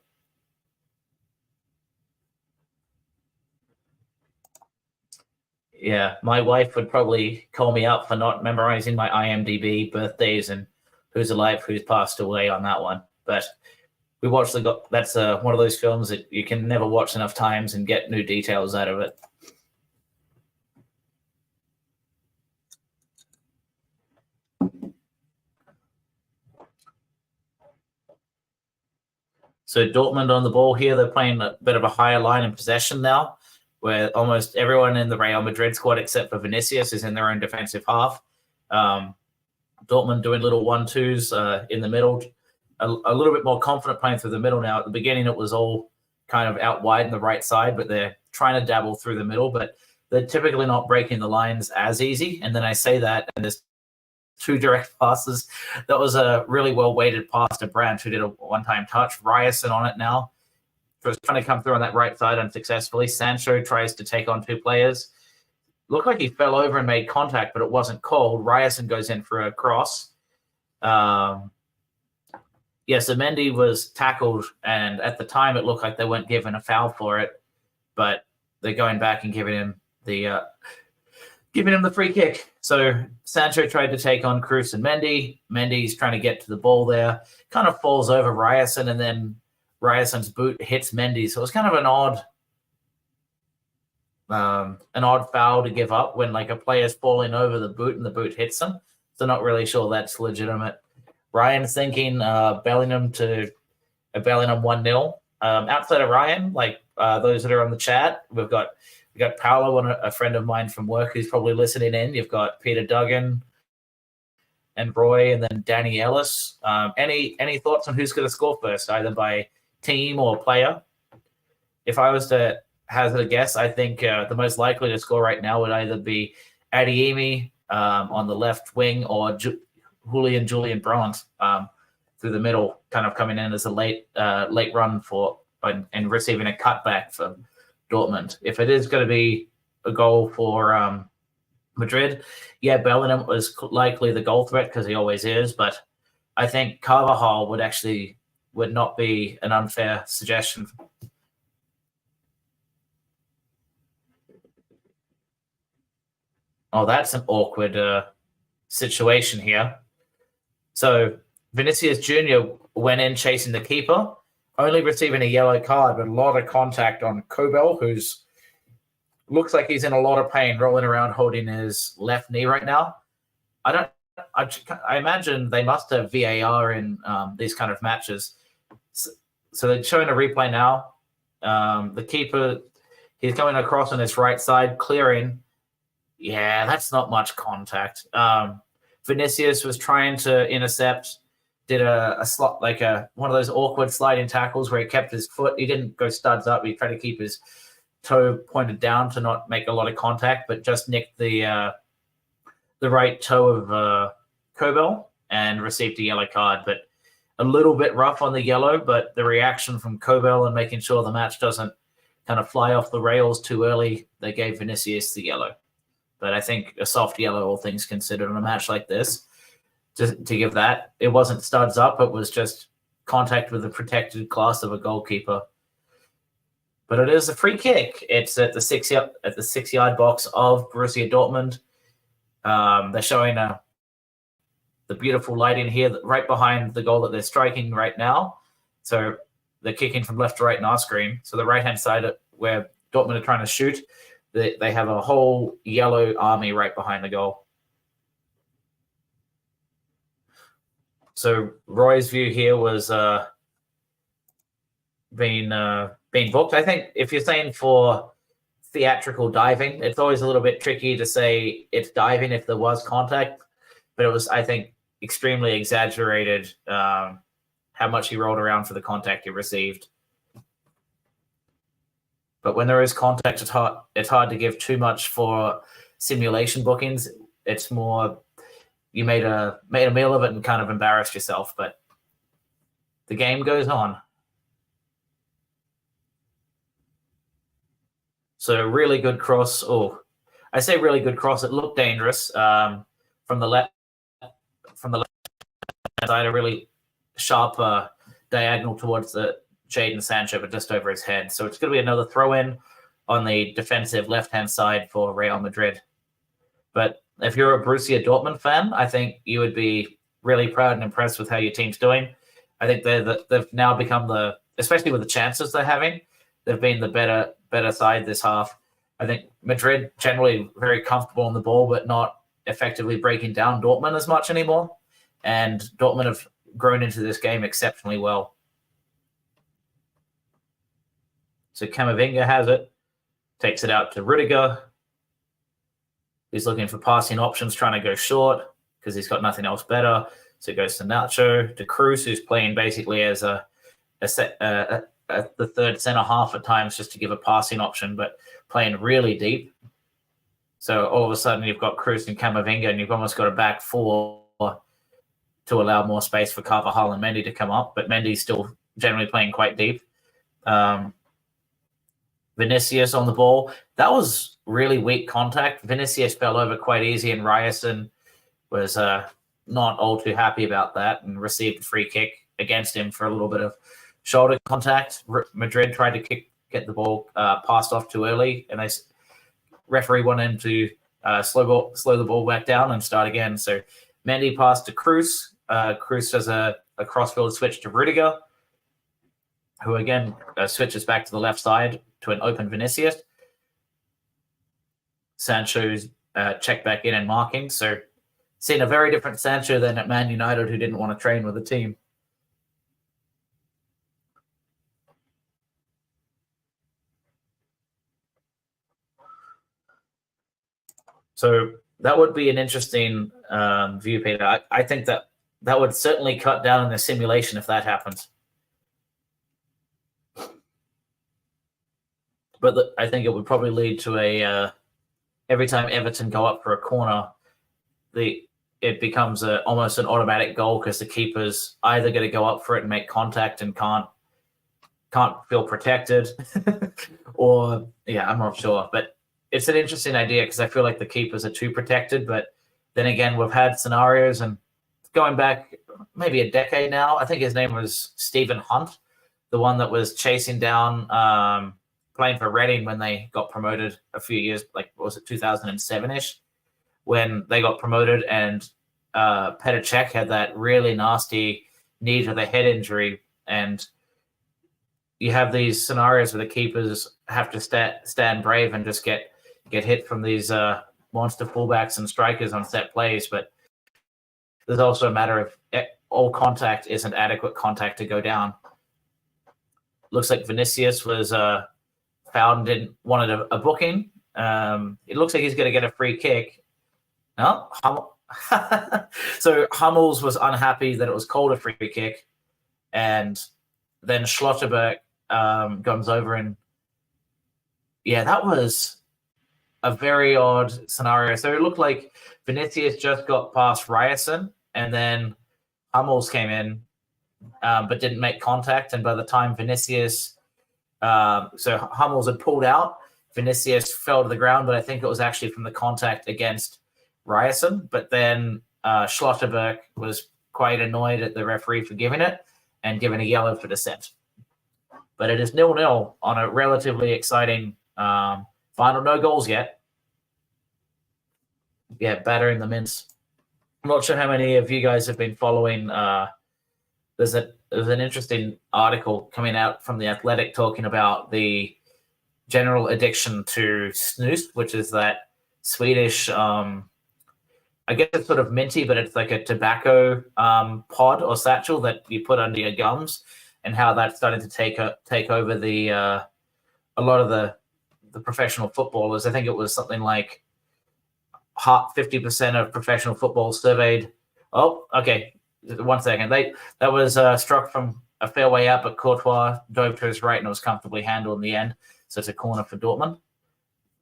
A: Yeah, my wife would probably call me up for not memorizing my IMDb birthdays and who's alive, who's passed away on that one. But we watched that's one of those films that you can never watch enough times and get new details out of it. So Dortmund on the ball here. They're playing a bit of a higher line in possession now, where almost everyone in the Real Madrid squad except for Vinicius is in their own defensive half. Dortmund doing little 1-2s in the middle, a little bit more confident playing through the middle now. At the beginning, it was all kind of out wide in the right side, but they're trying to dabble through the middle, but they're typically not breaking the lines as easy. And then I say that, and there's 2 direct passes. That was a really well-weighted pass to Brandt, who did a one-time touch. Ryerson on it now. Was trying to come through on that right side unsuccessfully. Sancho tries to take on 2 players. Looked like he fell over and made contact, but it wasn't called. Ryerson goes in for a cross. So Mendy was tackled, and at the time it looked like they weren't given a foul for it, but they're going back and giving him the free kick. So Sancho tried to take on Cruz and Mendy. Mendy's trying to get to the ball there, kind of falls over Ryerson, and then Ryerson's boot hits Mendy. So it was kind of an odd foul to give up when like a player's falling over the boot and the boot hits them. So not really sure that's legitimate. Ryan's thinking Bellingham 1-0. Outside of Ryan, like those that are on the chat, we've got Paolo, a friend of mine from work who's probably listening in. You've got Peter Duggan and Roy, and then Danny Ellis. Any thoughts on who's going to score first, either by team or player? If I was to hazard a guess, I think the most likely to score right now would either be Adeyemi on the left wing or Julian Brandt through the middle, kind of coming in as a late run and receiving a cutback from Dortmund. If it is going to be a goal for Madrid, yeah, Bellingham was likely the goal threat because he always is, but I think Carvajal would not be an unfair suggestion. Oh, that's an awkward situation here. So Vinicius Jr. went in chasing the keeper, only receiving a yellow card, but a lot of contact on Kobel, who's looks like he's in a lot of pain, rolling around holding his left knee right now. I imagine they must have VAR in these kind of matches. So they're showing a replay now. The keeper, he's coming across on his right side, clearing. Yeah, that's not much contact. Vinicius was trying to intercept, did a slot, like one of those awkward sliding tackles where he kept his foot. He didn't go studs up. He tried to keep his toe pointed down to not make a lot of contact, but just nicked the right toe of Kobel and received a yellow card. But a little bit rough on the yellow, but the reaction from Kobel and making sure the match doesn't kind of fly off the rails too early, they gave Vinicius the yellow. But I think a soft yellow, all things considered, in a match like this, to give that. It wasn't studs up, it was just contact with the protected class of a goalkeeper. But it is a free kick. It's at the 6-yard box of Borussia Dortmund. They're showing the beautiful lighting here right behind the goal that they're striking right now. So they're kicking from left to right in our screen. So the right-hand side where Dortmund are trying to shoot, they have a whole yellow army right behind the goal. So Roy's view here was being booked. I think if you're saying for theatrical diving, it's always a little bit tricky to say it's diving if there was contact, but it was, I think, extremely exaggerated how much he rolled around for the contact he received. But when there is contact, it's hard to give too much for simulation bookings. It's more you made a meal of it and kind of embarrassed yourself, but the game goes on. So really good cross. Oh, I say really good cross. It looked dangerous from the left side, a really sharp diagonal towards the Jadon Sancho, but just over his head. So it's going to be another throw-in on the defensive left-hand side for Real Madrid. But if you're a Borussia Dortmund fan, I think you would be really proud and impressed with how your team's doing. I think they've now become especially with the chances they're having, they've been the better side this half. I think Madrid generally very comfortable on the ball, but not effectively breaking down Dortmund as much anymore. And Dortmund have grown into this game exceptionally well. So Camavinga has it, takes it out to Rudiger. He's looking for passing options, trying to go short because he's got nothing else better. So it goes to Nacho, to Cruz, who's playing basically as the third centre half at times just to give a passing option, but playing really deep. So all of a sudden you've got Cruz and Camavinga, and you've almost got a back four to allow more space for Carvajal and Mendy to come up, but Mendy's still generally playing quite deep. Vinicius on the ball. That was really weak contact. Vinicius fell over quite easy, and Ryerson was not all too happy about that and received a free kick against him for a little bit of shoulder contact. Madrid tried to get the ball passed off too early, and the referee wanted him to slow the ball back down and start again. So Mendy passed to Cruz. Cruz does a crossfield switch to Rudiger, who again switches back to the left side to an open Vinicius. Sancho's checked back in and marking. So seeing a very different Sancho than at Man United, who didn't want to train with the team. So that would be an interesting view, Peter. I think that would certainly cut down on the simulation if that happens. But I think it would probably lead to every time Everton go up for a corner, it becomes almost an automatic goal because the keeper's either going to go up for it and make contact and can't feel protected, or I'm not sure. But it's an interesting idea because I feel like the keepers are too protected. But then again, we've had scenarios, and going back maybe a decade now, I think his name was Stephen Hunt, the one that was chasing down. Playing for Reading when they got promoted a few years, like what was it, 2007-ish, when they got promoted, and Petr Cech had that really nasty knee to the head injury, and you have these scenarios where the keepers have to stand brave and just get hit from these monster fullbacks and strikers on set plays. But there's also a matter of all contact isn't adequate contact to go down. Looks like Vinicius was fouled and wanted a booking. It looks like he's going to get a free kick. No, so Hummels was unhappy that it was called a free kick, and then Schlotterbeck comes over, and that was a very odd scenario. So it looked like Vinicius just got past Ryerson, and then Hummels came in, but didn't make contact. And by the time Vinicius, so Hummels had pulled out, Vinicius fell to the ground, but I think it was actually from the contact against Ryerson. But then Schlotterberg was quite annoyed at the referee for giving it and giving a yellow for dissent. But it is 0-0 on a relatively exciting final. No goals yet. Yeah, battering the mince. I'm not sure how many of you guys have been following. There's an interesting article coming out from The Athletic talking about the general addiction to snus, which is that Swedish, I guess it's sort of minty, but it's like a tobacco pod or satchel that you put under your gums, and how that's starting to take over a lot of the professional footballers. I think it was something like 50% of professional football surveyed. Oh, okay. 1 second. That was struck from a fair way out, but Courtois dove to his right and it was comfortably handled in the end. So it's a corner for Dortmund.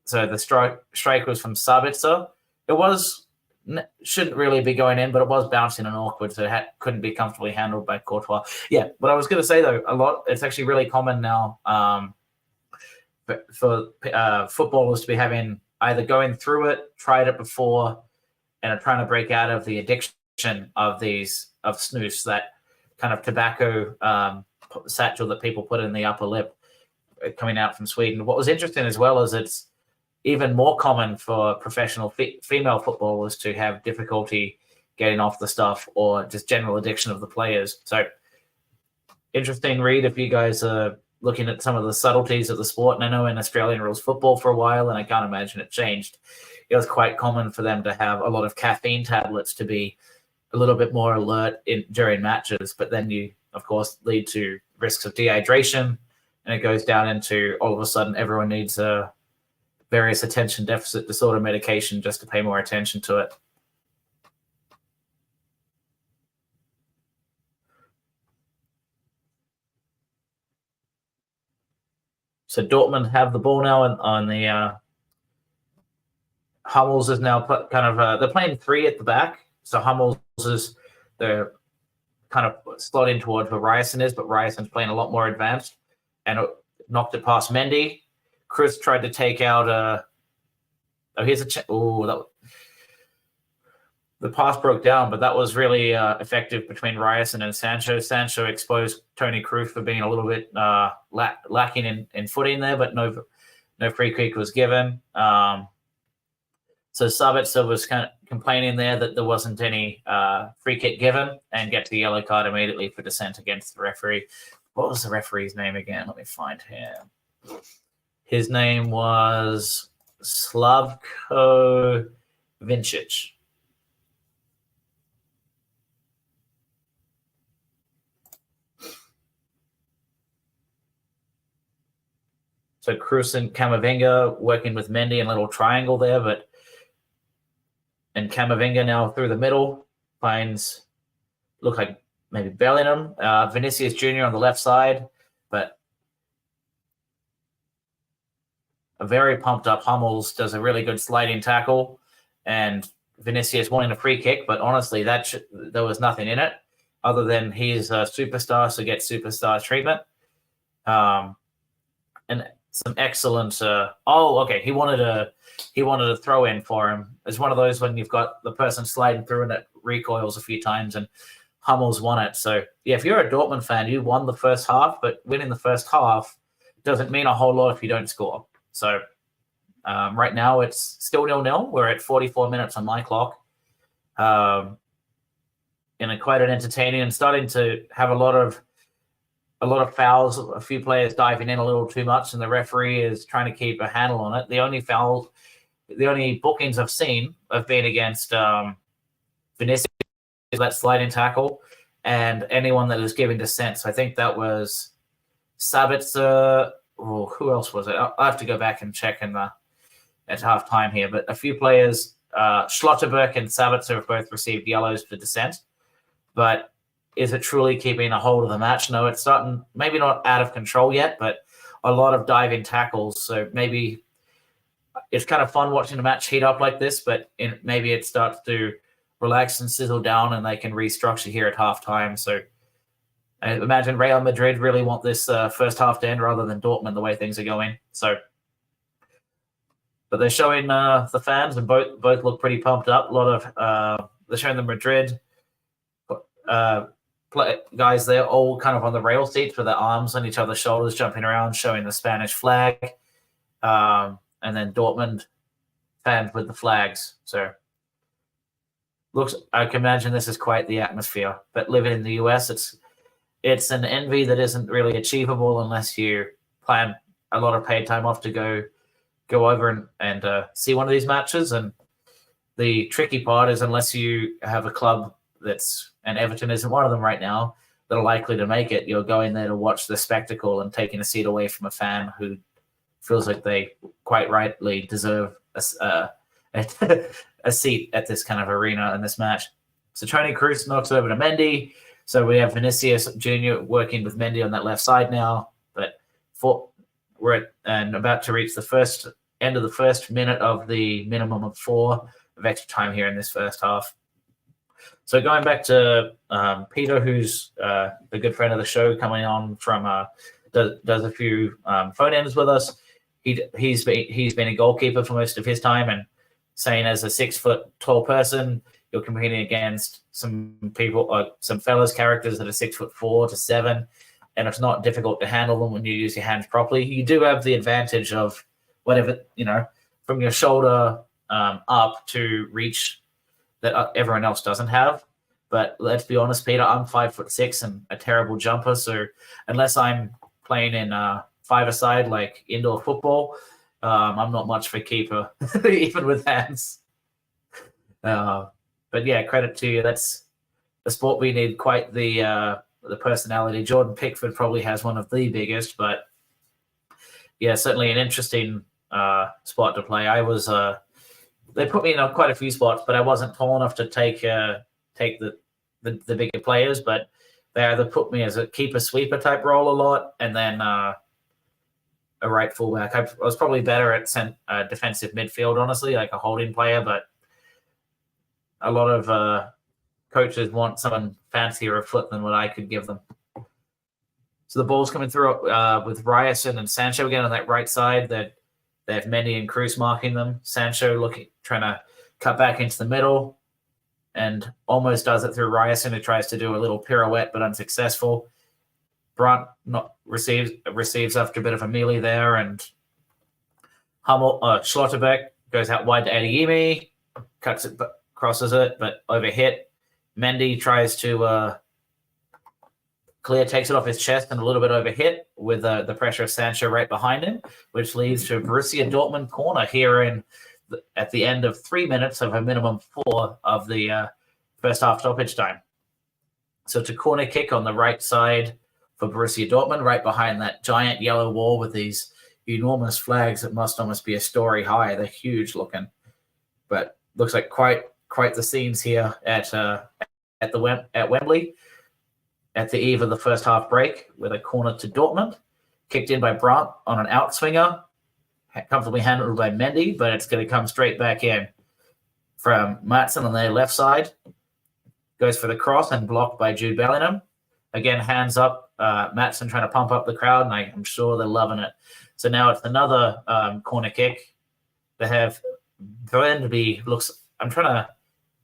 A: So the strike was from Sabitzer. It shouldn't really be going in, but it was bouncing and awkward, so it couldn't be comfortably handled by Courtois. Yeah, but I was going to say though, it's actually really common now for footballers to be having either going through it, tried it before, and are trying to break out of the addiction of snus, that kind of tobacco satchel that people put in the upper lip, coming out from Sweden. What was interesting as well is it's even more common for professional female footballers to have difficulty getting off the stuff, or just general addiction of the players. So interesting read if you guys are looking at some of the subtleties of the sport. And I know in Australian rules football for a while, and I can't imagine it changed, it was quite common for them to have a lot of caffeine tablets to be a little bit more alert during matches. But then you, of course, lead to risks of dehydration, and it goes down into all of a sudden everyone needs a various attention deficit disorder medication just to pay more attention to it. So Dortmund have the ball now on the Hummels is now they're playing three at the back. So Hummels they're kind of slotting towards where Ryerson is, but Ryerson's playing a lot more advanced, and it knocked it past Mendy. Chris tried to take out here's a the pass broke down, but that was really effective between Ryerson and Sancho. Sancho exposed Tony Kroos for being a little bit lacking in footing there, but no free kick was given. So Sabitzer was kind of complaining there that there wasn't any free kick given, and gets the yellow card immediately for dissent against the referee. What was the referee's name again? Let me find him. His name was Slavko Vincic. So Kroos and Camavinga working with Mendy in a little triangle there, and Camavinga now through the middle finds, look like maybe Bellingham, Vinicius Jr. on the left side, but a very pumped up Hummels does a really good sliding tackle, and Vinicius wanting a free kick, but honestly, there was nothing in it other than he's a superstar, so gets superstar treatment. And some excellent. He wanted a throw in for him. It's one of those when you've got the person sliding through and it recoils a few times, and Hummels won it. So yeah, if you're a Dortmund fan, you won the first half, but winning the first half doesn't mean a whole lot if you don't score. So right now it's still 0-0. We're at 44 minutes on my clock. And quite an entertaining, and starting to have a lot of fouls, a few players diving in a little too much, and the referee is trying to keep a handle on it. The only bookings I've seen have been against Vinicius, that sliding tackle, and anyone that is giving dissent. So I think that was Sabitzer. Who else was it? I'll have to go back and check at half time here. But a few players, Schlotterberg and Sabitzer, have both received yellows for dissent. But is it truly keeping a hold of the match? No, it's starting, maybe not out of control yet, but a lot of diving tackles. So maybe it's kind of fun watching the match heat up like this, but maybe it starts to relax and sizzle down, and they can restructure here at halftime. So I imagine Real Madrid really want this first half to end rather than Dortmund the way things are going. So, but they're showing the fans, and both look pretty pumped up. A lot of they're showing the Madrid guys there, all kind of on the rail seats with their arms on each other's shoulders, jumping around, showing the Spanish flag, and then Dortmund fans with the flags. So, I can imagine this is quite the atmosphere. But living in the US, it's an envy that isn't really achievable unless you plan a lot of paid time off to go over and see one of these matches. And the tricky part is unless you have a club and Everton isn't one of them right now, that are likely to make it, you're going there to watch the spectacle and taking a seat away from a fan who feels like they quite rightly deserve a seat at this kind of arena in this match. So Toni Kroos knocks over to Mendy. So we have Vinicius Jr. working with Mendy on that left side now. But we're about to reach the end of the first minute of the minimum of 4 of extra time here in this first half. So going back to Peter, who's a good friend of the show, coming on from does a few phone ins with us. He's been a goalkeeper for most of his time, and saying as a 6 foot tall person, you're competing against some people, some fellas characters that are 6'4" to 7, and it's not difficult to handle them when you use your hands properly. You do have the advantage of whatever, from your shoulder up to reach that everyone else doesn't have. But let's be honest, Peter, I'm 5'6" and a terrible jumper. So unless I'm playing in 5-a-side like indoor football, I'm not much for keeper, even with hands. But yeah, credit to you. That's the sport we need quite the personality. Jordan Pickford probably has one of the biggest, but yeah, certainly an interesting spot to play. I was they put me in quite a few spots, but I wasn't tall enough to take the bigger players. But they either put me as a keeper sweeper type role a lot, and then a right fullback. I was probably better at defensive midfield, honestly, like a holding player. But a lot of coaches want someone fancier of foot than what I could give them. So the ball's coming through with Ryerson and Sancho again on that right side. That they have Mendy and Kroos marking them. Sancho trying to cut back into the middle, and almost does it through Ryerson, who tries to do a little pirouette but unsuccessful. Brandt receives after a bit of a melee there, and Schlotterbeck goes out wide to Adeyemi, crosses it, but overhit. Mendy tries to clear, takes it off his chest and a little bit overhit with the pressure of Sancho right behind him, which leads to a Borussia Dortmund corner here at the end of 3 minutes of a minimum 4 of the first half stoppage time. So it's a corner kick on the right side for Borussia Dortmund, right behind that giant yellow wall with these enormous flags that must almost be a story high. They're huge looking, but looks like quite the scenes here at Wembley at the eve of the first half break, with a corner to Dortmund, kicked in by Brandt on an outswinger, comfortably handled by Mendy, but it's going to come straight back in from Maatsen on their left side. Goes for the cross and blocked by Jude Bellingham. Again, hands up. Maatsen trying to pump up the crowd, and I'm sure they're loving it. So now it's another corner kick. They have Burnby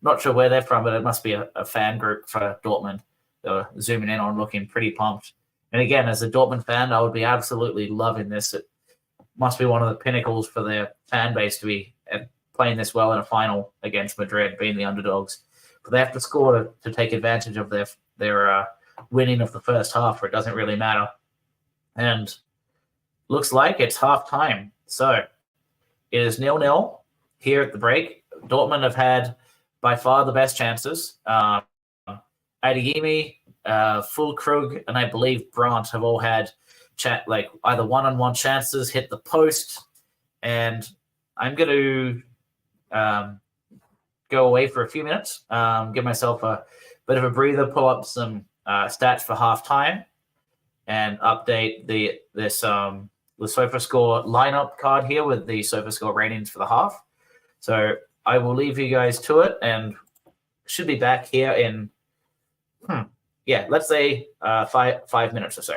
A: not sure where they're from, but it must be a fan group for Dortmund. They're zooming in on, looking pretty pumped. And again, as a Dortmund fan, I would be absolutely loving this. It must be one of the pinnacles for their fan base to be playing this well in a final against Madrid, being the underdogs. But they have to score to take advantage of their winning of the first half, where it doesn't really matter. And looks like it's half time. So it is 0-0 here at the break. Dortmund have had by far the best chances. Adeyemi, Füllkrug, and I believe Brandt have all had either one-on-one chances, hit the post, and I'm going to go away for a few minutes, give myself a bit of a breather, pull up some stats for halftime, and update the SofaScore lineup card here with the SofaScore ratings for the half. So I will leave you guys to it, and should be back here in yeah, let's say 5 minutes or so.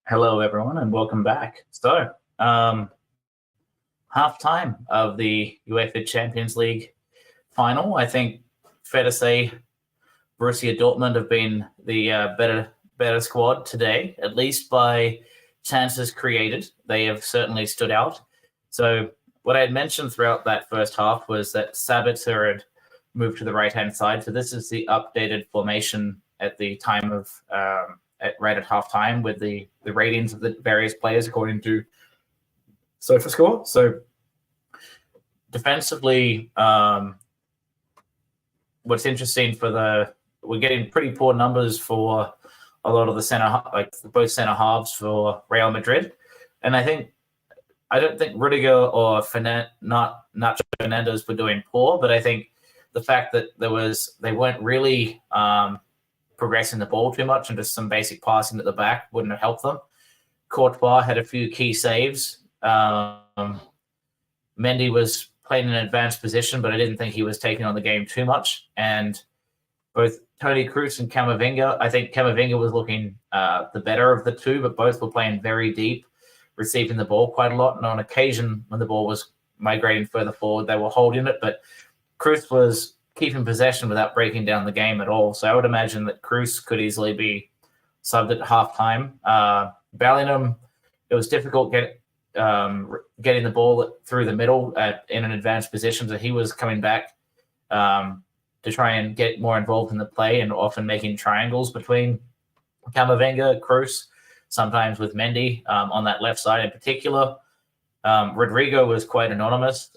A: Hello, everyone, and welcome back. So, half time of the UEFA Champions League final. I think fair to say Borussia Dortmund have been the better squad today, at least by chances created. They have certainly stood out. So what I had mentioned throughout that first half was that Sabitzer had moved to the right-hand side. So this is the updated formation at the time of right at halftime with the ratings of the various players according to SofaScore. So defensively, what's interesting we're getting pretty poor numbers for a lot of the both center halves for Real Madrid, and I don't think Rudiger or Nacho Fernandez were doing poor, but I think the fact that they weren't really progressing the ball too much and just some basic passing at the back wouldn't have helped them. Courtois had a few key saves. Mendy was playing in an advanced position, but I didn't think he was taking on the game too much. And both Toni Kroos and Camavinga, I think Camavinga was looking the better of the two, but both were playing very deep, receiving the ball quite a lot. And on occasion, when the ball was migrating further forward, they were holding it. But Kroos was keeping possession without breaking down the game at all. So I would imagine that Kroos could easily be subbed at halftime. Bellingham, it was difficult getting the ball through the middle in an advanced position. So he was coming back to try and get more involved in the play and often making triangles between Camavinga, Kroos, sometimes with Mendy on that left side in particular. Rodrigo was quite anonymous.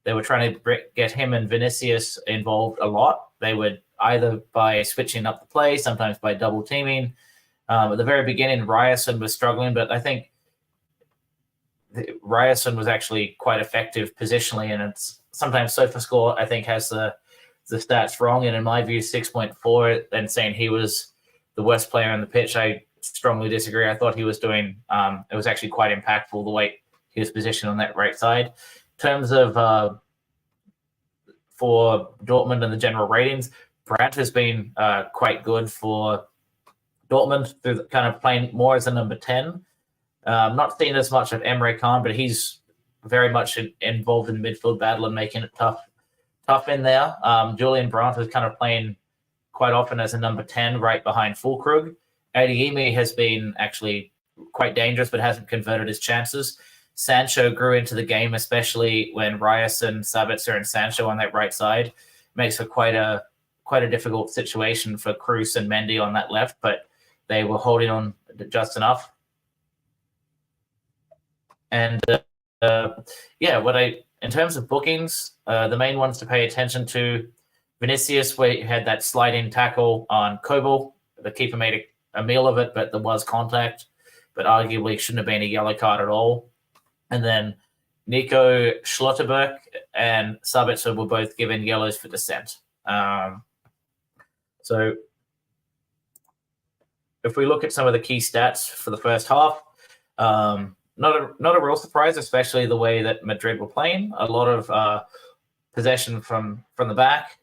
A: They were trying to get him and Vinicius involved a lot. They would either by switching up the play, sometimes by double teaming. At the very beginning, Ryerson was struggling, but I think Ryerson was actually quite effective positionally, and it's sometimes SofaScore, I think, has the stats wrong. And in my view, 6.4 and saying he was the worst player on the pitch, I strongly disagree. I thought he was doing, it was actually quite impactful the way he was positioned on that right side. In terms of for Dortmund and the general ratings, Brandt has been quite good for Dortmund through kind of playing more as a number 10. Not seen as much of Emre Can, but he's very much involved in the midfield battle and making it tough in there. Julian Brandt is kind of playing quite often as a number 10 right behind Füllkrug. Adeyemi has been actually quite dangerous, but hasn't converted his chances. Sancho grew into the game, especially when Ryerson, Sabitzer, and Sancho on that right side. Makes it quite a difficult situation for Kroos and Mendy on that left, but they were holding on just enough. And in terms of bookings, the main ones to pay attention to, Vinicius, where you had that sliding tackle on Kobel. The keeper made a meal of it, but there was contact, but arguably shouldn't have been a yellow card at all. And then Nico Schlotterbeck and Sabitzer were both given yellows for dissent. So if we look at some of the key stats for the first half, not a real surprise, especially the way that Madrid were playing. A lot of possession from the back.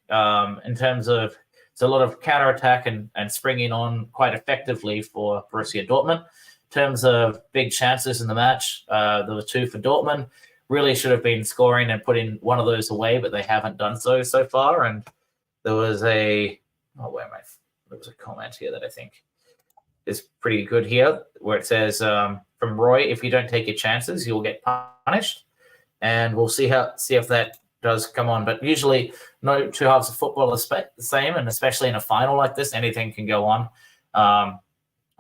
A: In terms of, it's a lot of counterattack and springing on quite effectively for Borussia Dortmund. In terms of big chances in the match, there were 2 for Dortmund. Really should have been scoring and putting one of those away, but they haven't done so far. And there was there was a comment here that I think is pretty good here, where it says from Roy, if you don't take your chances, you'll get punished. And we'll see if that does come on. But usually no two halves of football are the same, and especially in a final like this, anything can go on.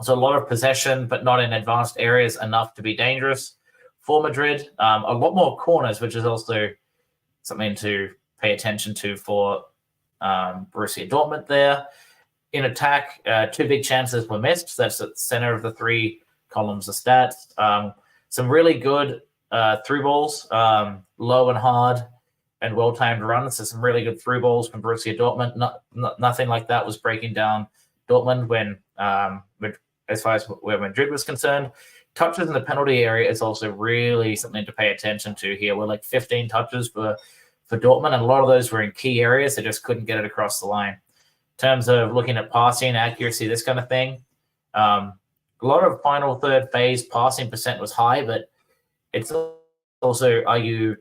A: So a lot of possession, but not in advanced areas enough to be dangerous for Madrid. A lot more corners, which is also something to pay attention to for Borussia Dortmund there. In attack, 2 big chances were missed. That's at the center of the 3 columns of stats. Some really good through balls, low and hard and well-timed runs. So some really good through balls from Borussia Dortmund. Nothing like that was breaking down Dortmund when as far as where Madrid was concerned. Touches in the penalty area is also really something to pay attention to here. We're like 15 touches for Dortmund, and a lot of those were in key areas. They just couldn't get it across the line. In terms of looking at passing, accuracy, this kind of thing, a lot of final third phase passing percent was high, but it's also, are you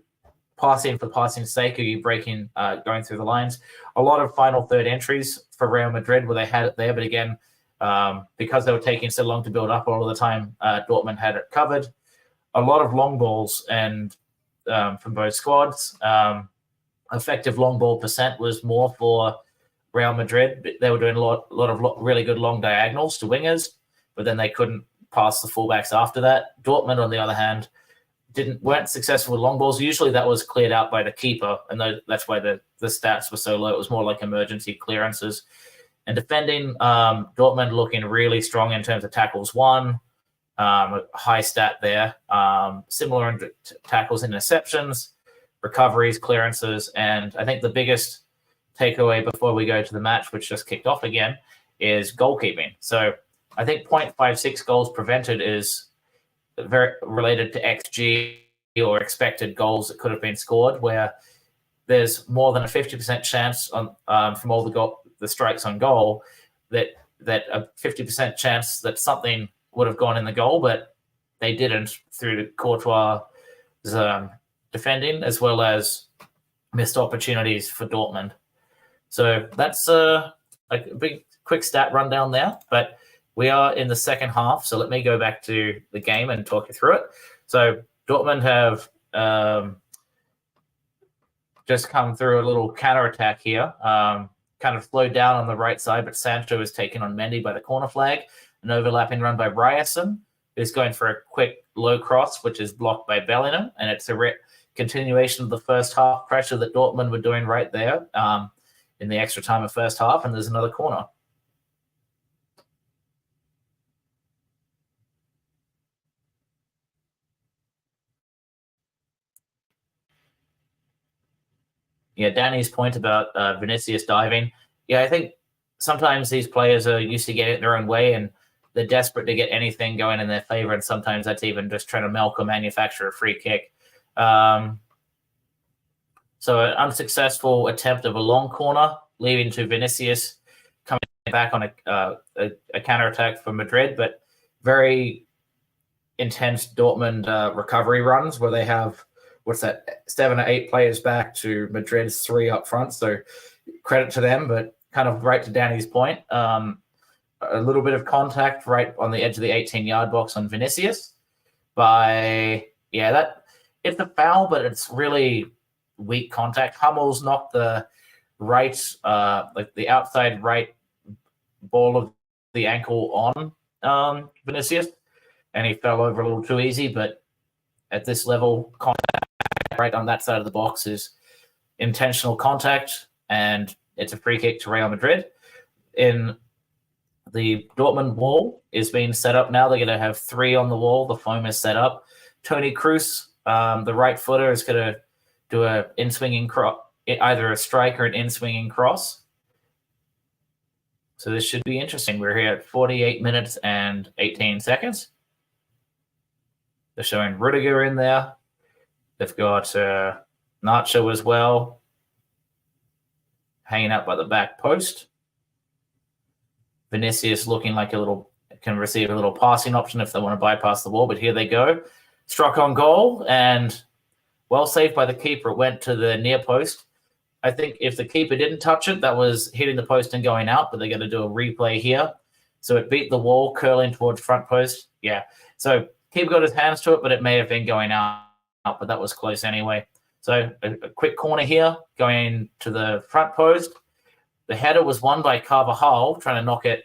A: passing for passing's sake? Are you breaking, going through the lines? A lot of final third entries for Real Madrid where they had it there, but again, because they were taking so long to build up all of the time, Dortmund had it covered. A lot of long balls and from both squads. Effective long ball percent was more for Real Madrid. They were doing a lot of really good long diagonals to wingers, but then they couldn't pass the fullbacks after that. Dortmund, on the other hand, weren't successful with long balls. Usually that was cleared out by the keeper, and that's why the stats were so low. It was more like emergency clearances. And defending, Dortmund looking really strong in terms of tackles won, a high stat there. Similar in tackles, interceptions, recoveries, clearances, and I think the biggest takeaway before we go to the match, which just kicked off again, is goalkeeping. So I think 0.56 goals prevented is very related to XG or expected goals that could have been scored, where there's more than a 50% chance on from all the strikes on goal that a 50% chance that something would have gone in the goal, but they didn't through Courtois' defending as well as missed opportunities for Dortmund. So that's a big quick stat rundown there, but we are in the second half, so let me go back to the game and talk you through it. So Dortmund have just come through a little counter-attack here, kind of slowed down on the right side, but Sancho is taken on Mendy by the corner flag. An overlapping run by Ryerson, who's going for a quick low cross, which is blocked by Bellingham, and it's a continuation of the first half pressure that Dortmund were doing right there in the extra time of first half, and there's another corner. Yeah, Danny's point about Vinicius diving. Yeah, I think sometimes these players are used to getting their own way and they're desperate to get anything going in their favor, and sometimes that's even just trying to milk or manufacture a free kick. So an unsuccessful attempt of a long corner, leading to Vinicius coming back on a counterattack for Madrid, but very intense Dortmund recovery runs where they have 7 or 8 players back to Madrid's 3 up front. So credit to them, but kind of right to Danny's point. A little bit of contact right on the edge of the 18-yard box on Vinicius it's a foul, but it's really weak contact. Hummels knocked the right, the outside right ball of the ankle on Vinicius, and he fell over a little too easy, but at this level, contact right on that side of the box is intentional contact, and it's a free kick to Real Madrid. In the Dortmund wall is being set up now. They're going to have 3 on the wall. The foam is set up. Toni Kroos, the right footer, is going to do an in-swinging cross, either a strike or an in-swinging cross. So this should be interesting. We're here at 48 minutes and 18 seconds. They're showing Rudiger in there. They've got Nacho as well, hanging out by the back post. Vinicius looking like can receive a little passing option if they want to bypass the wall, but here they go. Struck on goal and well saved by the keeper. It went to the near post. I think if the keeper didn't touch it, that was hitting the post and going out, but they're going to do a replay here. So it beat the wall, curling towards front post. Yeah. So keeper got his hands to it, but it may have been going out, but that was close anyway. So a quick corner here going to the front post. The header was won by Carvajal, trying to knock it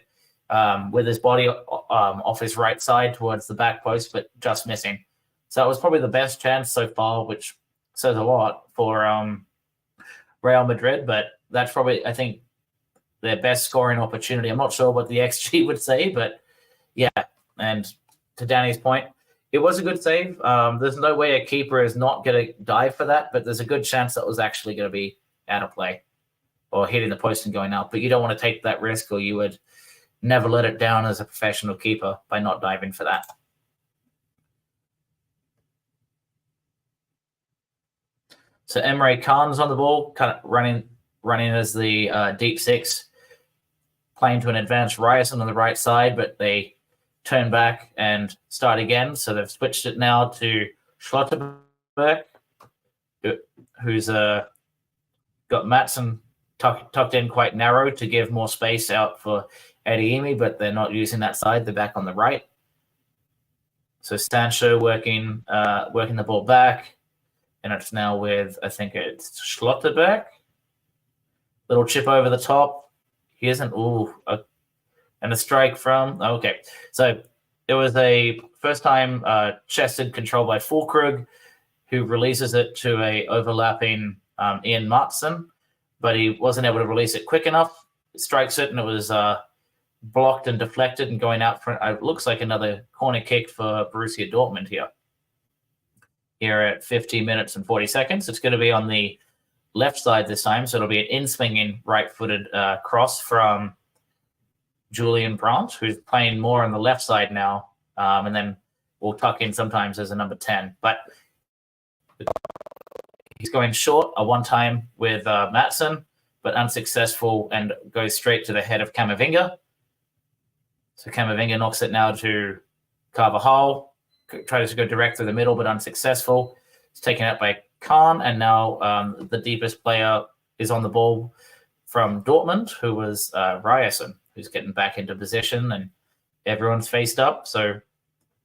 A: with his body off his right side towards the back post, but just missing. So it was probably the best chance so far, which says a lot for Real Madrid, but that's probably, I think, their best scoring opportunity. I'm not sure what the XG would say, but yeah. And to Danny's point, it was a good save. There's no way a keeper is not going to dive for that, but there's a good chance that was actually going to be out of play or hitting the post and going out. But you don't want to take that risk, or you would never let it down as a professional keeper by not diving for that. So Emre Can's on the ball, kind of running as the deep 6, playing to an advanced Ryerson on the right side, but they turn back and start again. So they've switched it now to Schlotterbeck, who's got Maatsen tucked in quite narrow to give more space out for Adeyemi, but they're not using that side. They're back on the right. So Sancho working the ball back, and it's now with, I think it's Schlotterbeck. Little chip over the top. He isn't. And a strike from. Okay, so it was a first time chested control by Fulkrug. who releases it to a overlapping Ian Martson, but he wasn't able to release it quick enough. Strikes it, and it was blocked and deflected and going out for it looks like another corner kick for Borussia Dortmund here at 50 minutes and 40 seconds. It's going to be on the left side this time, so it'll be an in-swinging right-footed cross from Julian Brandt, who's playing more on the left side now, and then we'll tuck in sometimes as a number 10. But he's going short a one-time with Matson, but unsuccessful, and goes straight to the head of Camavinga. So Camavinga knocks it now to Carvajal, tries to go direct through the middle, but unsuccessful. It's taken out by Khan, and now the deepest player is on the ball from Dortmund, who was Ryerson, who's getting back into position, and everyone's faced up. So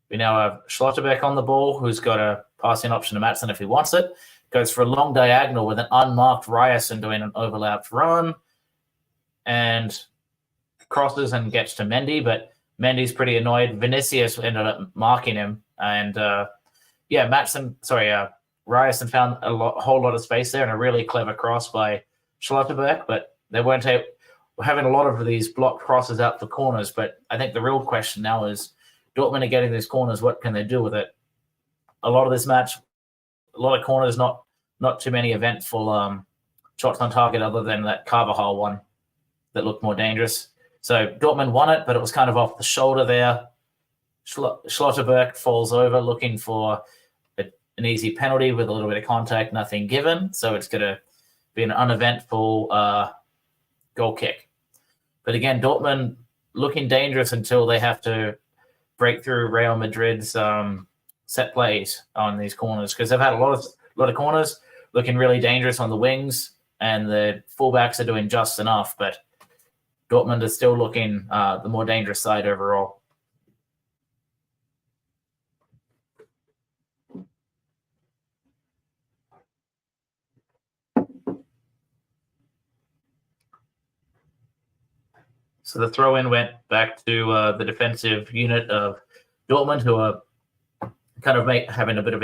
A: we now have Schlotterbeck on the ball, who's got a passing option to Matson if he wants it. Goes for a long diagonal with an unmarked Ryerson doing an overlapped run, and crosses and gets to Mendy, but Mendy's pretty annoyed. Vinicius ended up marking him, and Ryerson found a whole lot of space there, and a really clever cross by Schlotterbeck, but they we're having a lot of these blocked crosses out for corners. But I think the real question now is Dortmund are getting these corners. What can they do with it? A lot of this match, a lot of corners, not too many eventful shots on target other than that Carvajal one that looked more dangerous. So Dortmund won it, but it was kind of off the shoulder there. Schlotterbeck falls over looking for an easy penalty with a little bit of contact, nothing given. So it's going to be an uneventful goal kick. But again, Dortmund looking dangerous until they have to break through Real Madrid's set plays on these corners, because they've had a lot of corners looking really dangerous on the wings, and the fullbacks are doing just enough. But Dortmund is still looking the more dangerous side overall. So the throw-in went back to the defensive unit of Dortmund, who are kind of having a bit of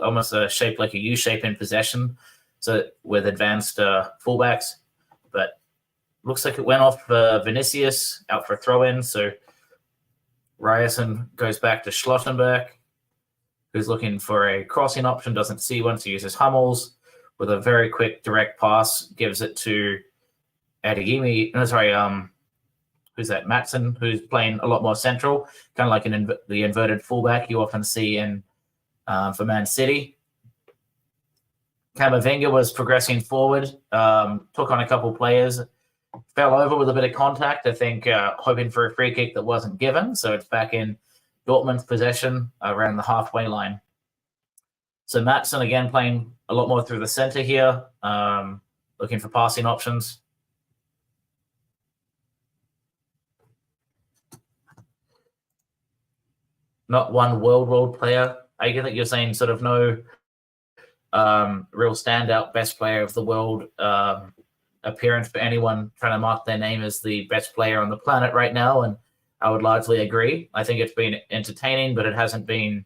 A: almost a shape like a U shape in possession, so with advanced fullbacks. But looks like it went off Vinicius out for a throw-in. So Ryerson goes back to Schlotterbeck, who's looking for a crossing option, doesn't see one, so uses Hummels with a very quick direct pass, gives it to Adeyemi. No, sorry, who's that? Matson, who's playing a lot more central, kind of like the inverted fullback you often see in for Man City. Camavinga was progressing forward, took on a couple players, fell over with a bit of contact, I think, hoping for a free kick that wasn't given. So it's back in Dortmund's possession around the halfway line. So Matson again playing a lot more through the center here, looking for passing options. Not one world player. I get that you're saying sort of no real standout best player of the world appearance for anyone trying to mark their name as the best player on the planet right now, and I would largely agree. I think it's been entertaining, but it hasn't been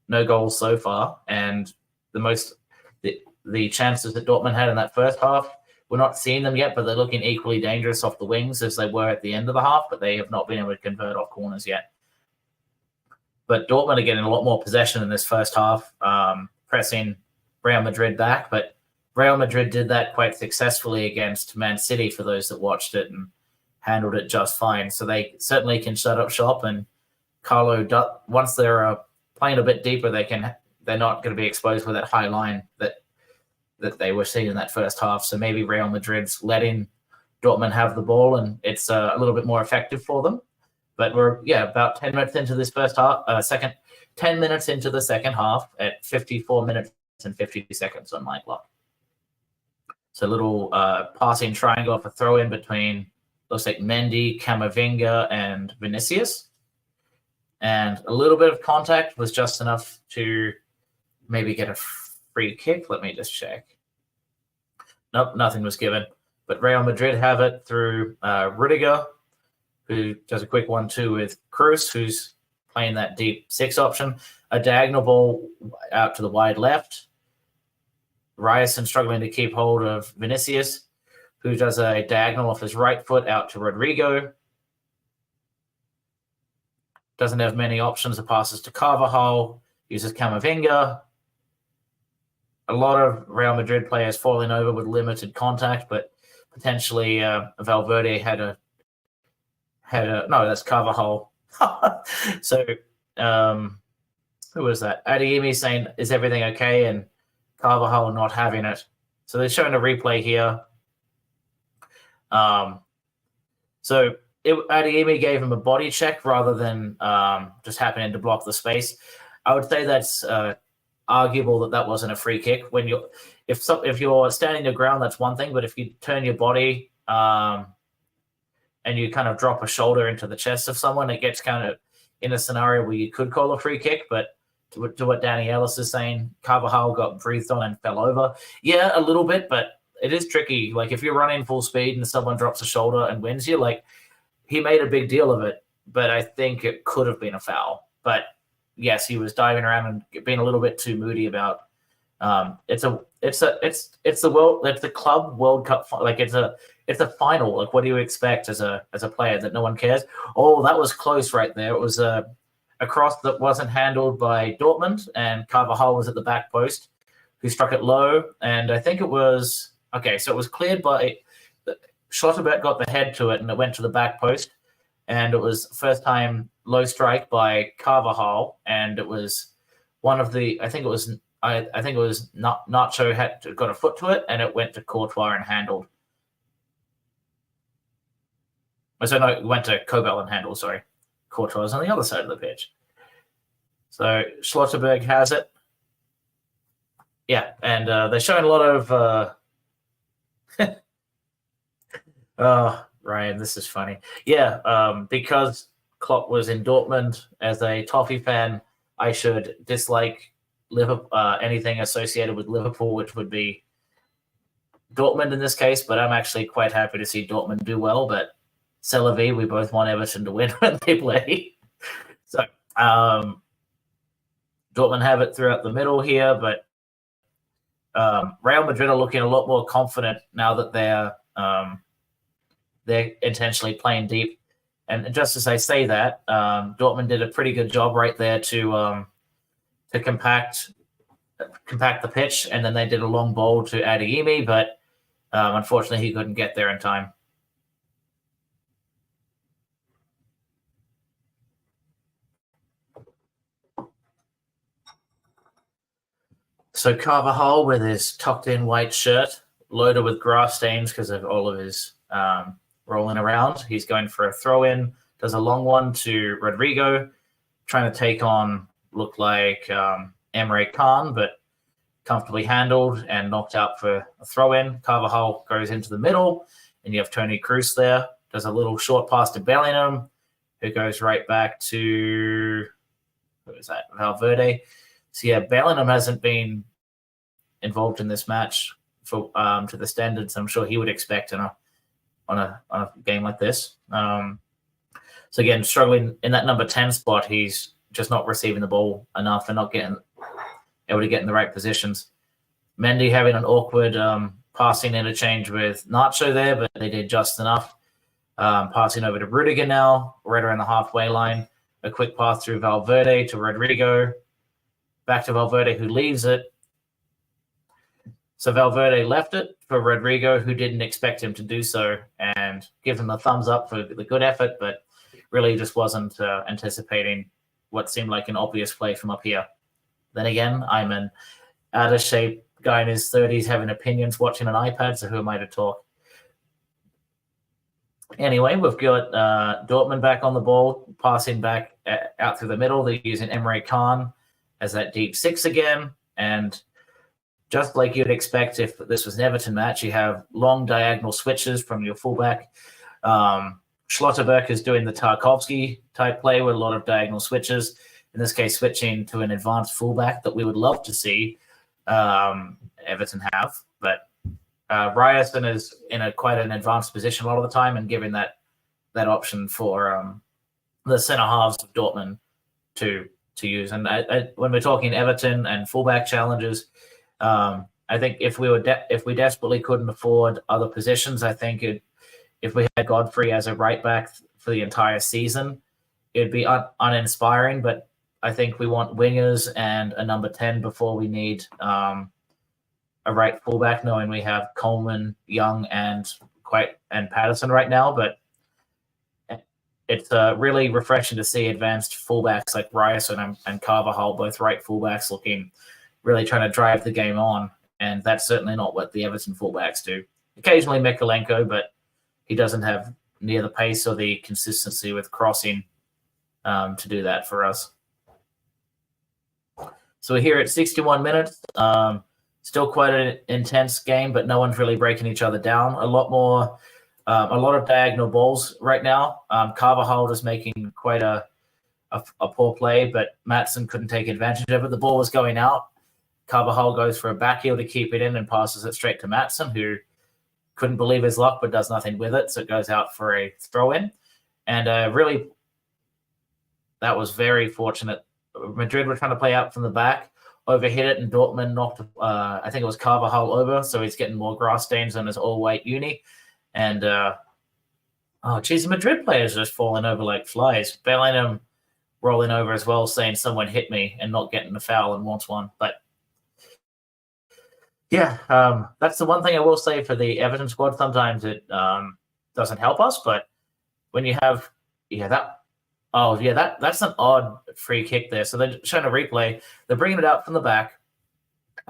A: no goals so far. And the chances that Dortmund had in that first half, we're not seeing them yet, but they're looking equally dangerous off the wings as they were at the end of the half, but they have not been able to convert off corners yet. But Dortmund are getting a lot more possession in this first half, pressing Real Madrid back. But Real Madrid did that quite successfully against Man City for those that watched it, and handled it just fine. So they certainly can shut up shop. And Carlo, once they're playing a bit deeper, they're not going to be exposed with that high line that they were seeing in that first half. So maybe Real Madrid's letting Dortmund have the ball, and it's a little bit more effective for them. But we're about 10 minutes into this first half, 10 minutes into the second half at 54 minutes and 50 seconds on my clock. So a little passing triangle off a throw in between, looks like Mendy, Camavinga, and Vinicius. And a little bit of contact was just enough to maybe get a free kick. Let me just check. Nope, nothing was given. But Real Madrid have it through Rudiger, who does a quick 1-2 with Kroos, who's playing that deep 6 option. A diagonal ball out to the wide left. Ryerson struggling to keep hold of Vinicius, who does a diagonal off his right foot out to Rodrigo. Doesn't have many options. The passes to Carvajal, uses Camavinga. A lot of Real Madrid players falling over with limited contact, but potentially Valverde had a no, that's Carvajal. So who was that? Adeyemi saying, "Is everything okay?" and Carvajal not having it. So they're showing a replay here. So Adeyemi gave him a body check rather than just happening to block the space. I would say that's arguable that wasn't a free kick. When if you're standing your ground, that's one thing, but if you turn your body and you kind of drop a shoulder into the chest of someone, it gets kind of in a scenario where you could call a free kick. But to what Danny Ellis is saying, Carvajal got breathed on and fell over. Yeah, a little bit, but it is tricky. Like if you're running full speed and someone drops a shoulder and wins you, like he made a big deal of it, but I think it could have been a foul. But yes, he was diving around and being a little bit too moody about. It's the club World Cup. Like it's a final. Like what do you expect as a player that no one cares? Oh, that was close right there. It was a cross that wasn't handled by Dortmund, and Carvajal was at the back post, who struck it low, and I think it was okay. So it was cleared by Schlotterbeck, got the head to it, and it went to the back post, and it was first time low strike by Carvajal, and it was one of the I think it was Nacho had got a foot to it, and it went to Courtois and handled. So no, it went to Kobel and handled. Sorry, Courtois was on the other side of the pitch. So Schlotterbeck has it. Yeah, and they're showing a lot of. Oh, Ryan, this is funny. Yeah, because Klopp was in Dortmund as a Toffee fan, I should dislike Liverpool, anything associated with Liverpool, which would be Dortmund in this case. But I'm actually quite happy to see Dortmund do well. But c'est la vie, we both want Everton to win when they play. So Dortmund have it throughout the middle here, but Real Madrid are looking a lot more confident now that they're intentionally playing deep. And just as I say that, Dortmund did a pretty good job right there to compact the pitch, and then they did a long ball to Adeyemi, but unfortunately he couldn't get there in time. So Carvajal with his tucked-in white shirt, loaded with grass stains because of all of his rolling around. He's going for a throw-in, does a long one to Rodrigo, trying to take on, look like Emre Can, but comfortably handled and knocked out for a throw-in. Carvajal goes into the middle, and you have Toni Kroos there. Does a little short pass to Bellingham, who goes right back to, who is that, Valverde. So yeah, Bellingham hasn't been involved in this match for to the standards I'm sure he would expect on a game like this. So again, struggling in that number 10 spot. He's just not receiving the ball enough and not getting able to get in the right positions. Mendy having an awkward passing interchange with Nacho there, but they did just enough. Passing over to Rudiger now, right around the halfway line. A quick pass through Valverde to Rodrigo. Back to Valverde, who leaves it. So Valverde left it for Rodrigo, who didn't expect him to do so, and gives him a thumbs up for the good effort, but really just wasn't anticipating what seemed like an obvious play from up here. Then again, I'm an out-of-shape guy in his 30s having opinions watching an iPad, so who am I to talk? Anyway, we've got Dortmund back on the ball, passing back out through the middle. They're using Emre Can as that deep six again, and just like you'd expect if this was an Everton match, you have long diagonal switches from your fullback. Schlotterbeck is doing the Tarkovsky type play with a lot of diagonal switches. In this case, switching to an advanced fullback that we would love to see Everton have. But Ryerson is in quite an advanced position a lot of the time and giving that option for the centre halves of Dortmund to use. And when we're talking Everton and fullback challenges, I think if we desperately couldn't afford other positions, I think if we had Godfrey as a right back for the entire season, it'd be uninspiring. But I think we want wingers and a number 10 before we need a right fullback, knowing we have Coleman, Young, and Patterson right now. But it's really refreshing to see advanced fullbacks like Ryerson and Carvajal, both right fullbacks, looking really trying to drive the game on. And that's certainly not what the Everton fullbacks do. Occasionally Mikalenko, but he doesn't have near the pace or the consistency with crossing to do that for us. So we're here at 61 minutes. Still quite an intense game, but no one's really breaking each other down. A lot of diagonal balls right now. Carvajal was making quite a poor play, but Maatsen couldn't take advantage of it. The ball was going out. Carvajal goes for a back heel to keep it in and passes it straight to Maatsen, who couldn't believe his luck but does nothing with it. So it goes out for a throw-in. And really, that was very fortunate. Madrid were trying to play out from the back, overhit it, and Dortmund knocked, I think it was Carvajal over, so he's getting more grass stains on his all-white uni. And, the Madrid players are just falling over like flies. Bellingham rolling over as well, saying someone hit me and not getting a foul and wants one. But yeah, that's the one thing I will say for the Everton squad. Sometimes it doesn't help us, but when you have that's an odd free kick there. So they're showing a replay. They're bringing it out from the back.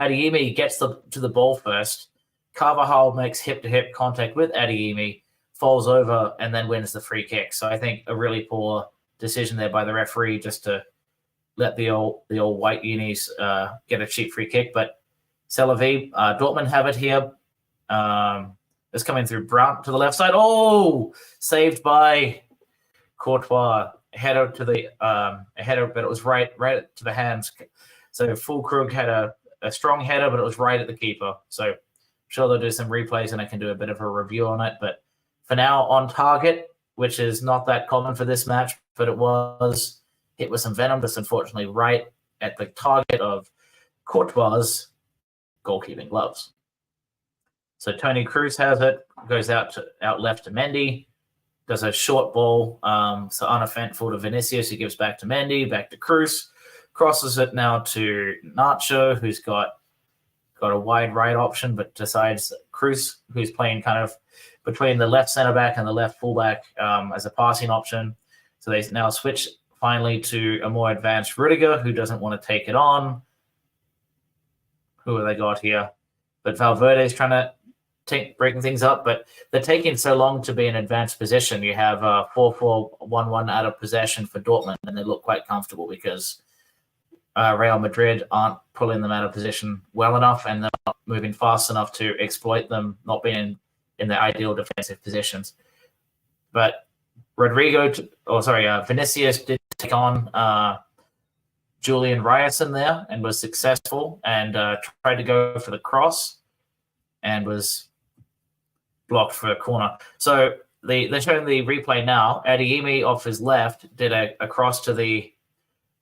A: Adeyemi gets to the ball first. Carvajal makes hip-to-hip contact with Adeyemi, falls over, and then wins the free kick. So I think a really poor decision there by the referee just to let the old white unis get a cheap free kick. But Selavi, Dortmund have it here. It's coming through Brandt to the left side. Oh, saved by Courtois. Header to the header, but it was right to the hands. So Füllkrug had a strong header, but it was right at the keeper. So I'm sure they'll do some replays and I can do a bit of a review on it. But for now, on target, which is not that common for this match, but it was hit with some venom, just unfortunately right at the target of Courtois' goalkeeping gloves. So Toni Kroos has it, goes out left to Mendy, does a short ball, so uneventful to Vinicius, who gives back to Mendy, back to Kroos, crosses it now to Nacho, who's got a wide right option, but decides Kroos, who's playing kind of between the left centre back and the left fullback as a passing option. So they now switch finally to a more advanced Rudiger, who doesn't want to take it on. Who have they got here? But Valverde's trying to breaking things up, but they're taking so long to be in advanced position. You have 4-4-1-1 out of possession for Dortmund, and they look quite comfortable because Real Madrid aren't pulling them out of position well enough, and they're not moving fast enough to exploit them not being in their ideal defensive positions. But Vinicius did take on Julian Ryerson there and was successful and tried to go for the cross and was blocked for a corner. So they're showing the replay now. Adeyemi off his left did a cross to the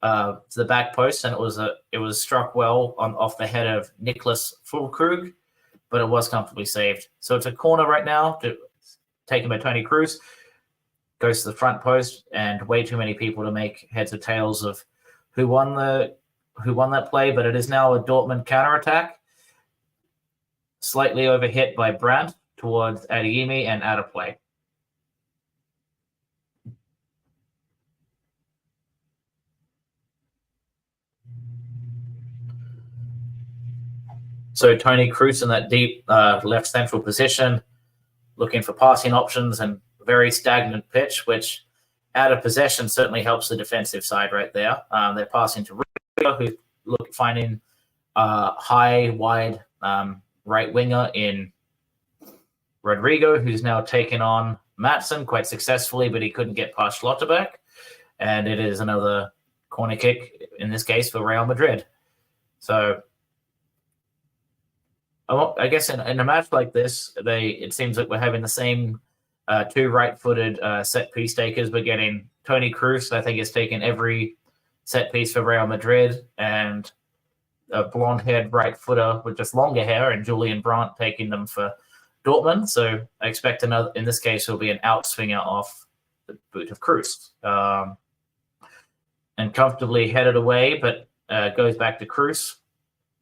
A: back post, and it was struck well off the head of Niklas Füllkrug, but it was comfortably saved. So it's a corner right now, taken by Toni Kroos. Goes to the front post, and way too many people to make heads or tails of who won that play. But it is now a Dortmund counterattack, slightly overhit by Brandt towards Adeyemi and out of play. So Toni Kroos in that deep left central position, looking for passing options and very stagnant pitch, which out of possession certainly helps the defensive side right there. They're passing to Rudiger, who finding high, wide right winger in Rodrigo, who's now taken on Maatsen quite successfully, but he couldn't get past Schlotterbeck. And it is another corner kick, in this case, for Real Madrid. So I guess in a match like this, it seems like we're having the same two right-footed set-piece takers. We're getting Toni Kroos, I think, has taken every set-piece for Real Madrid, and a blonde-haired right footer with just longer hair, and Julian Brandt taking them for Dortmund. So I expect another. In this case, it'll be an outswinger off the boot of Kroos, and comfortably headed away, but goes back to Kroos,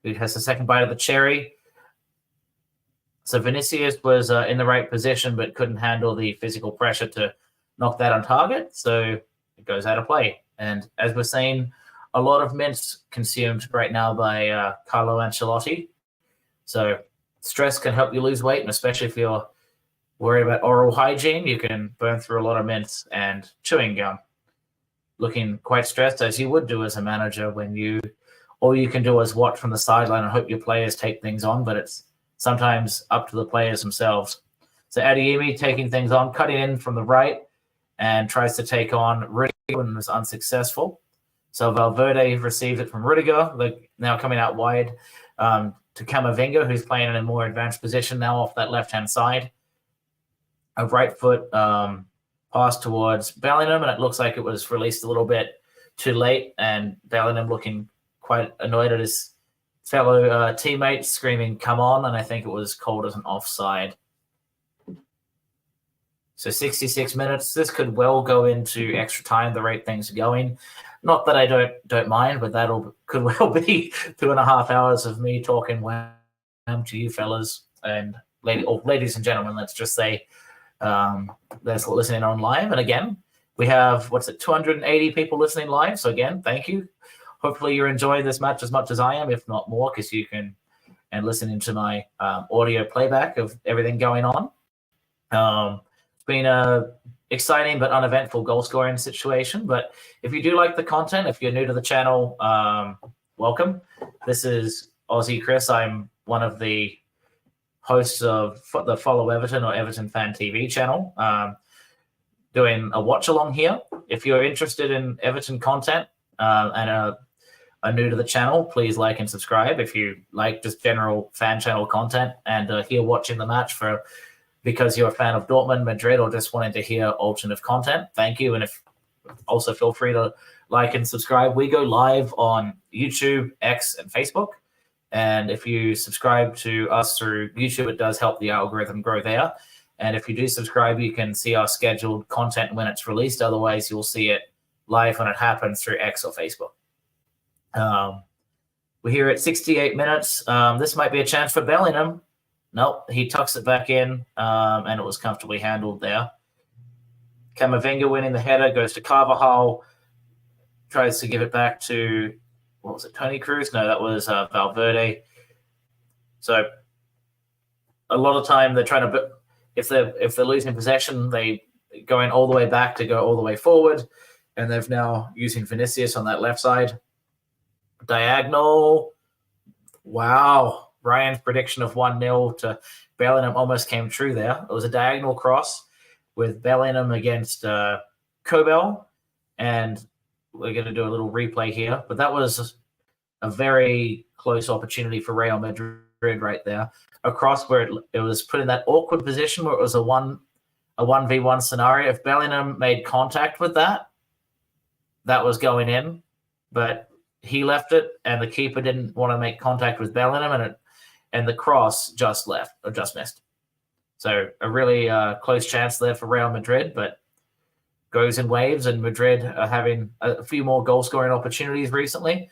A: who has the second bite of the cherry. So Vinicius was in the right position, but couldn't handle the physical pressure to knock that on target. So it goes out of play. And as we're saying, a lot of mints consumed right now by Carlo Ancelotti. So stress can help you lose weight, and especially if you're worried about oral hygiene, you can burn through a lot of mints and chewing gum. Looking quite stressed, as you would do as a manager when all you can do is watch from the sideline and hope your players take things on, but it's sometimes up to the players themselves. So Adeyemi taking things on, cutting in from the right, and tries to take on Rudiger and was unsuccessful. So Valverde received it from Rudiger, now coming out wide to Camavinga, who's playing in a more advanced position now off that left-hand side. A right foot pass towards Bellingham, and it looks like it was released a little bit too late, and Bellingham looking quite annoyed at his fellow teammates, screaming, "Come on," and I think it was called as an offside. So 66 minutes. This could well go into extra time, the rate things are going. Not that I don't mind, but could well be 2.5 hours of me talking wham to you fellas and ladies and gentlemen, let's just say, that's listening on live. And again, we have 280 people listening live. So again, thank you. Hopefully you're enjoying this match as much as I am, if not more, because you can and listen into my audio playback of everything going on. It's been a exciting but uneventful goal scoring situation. But if you do like the content, if you're new to the channel, welcome. This is Aussie Chris. I'm one of the hosts of the Follow Everton or Everton Fan TV channel, doing a watch along here. If you're interested in Everton content and are new to the channel, please like and subscribe. If you like just general fan channel content and here watching the match because you're a fan of Dortmund, Madrid, or just wanting to hear alternative content, thank you. And if also feel free to like and subscribe. We go live on YouTube, X, and Facebook. And if you subscribe to us through YouTube, it does help the algorithm grow there. And if you do subscribe, you can see our scheduled content when it's released. Otherwise, you'll see it live when it happens through X or Facebook. We're here at 68 minutes. This might be a chance for Bellingham. Nope, he tucks it back in, and it was comfortably handled there. Camavinga winning the header, goes to Carvajal, tries to give it back to, Toni Kroos? No, that was Valverde. So a lot of time they're trying to, if they're losing possession, they going all the way back to go all the way forward, and they've now using Vinicius on that left side. Diagonal. Wow. Ryan's prediction of 1-0 to Bellingham almost came true there. It was a diagonal cross with Bellingham against Kobel, and we're going to do a little replay here. But that was a very close opportunity for Real Madrid right there. A cross where it was put in that awkward position where it was a 1v1 scenario. If Bellingham made contact with that was going in. But he left it, and the keeper didn't want to make contact with Bellingham, and the cross just missed. So a really close chance there for Real Madrid, but goes in waves, and Madrid are having a few more goal-scoring opportunities recently.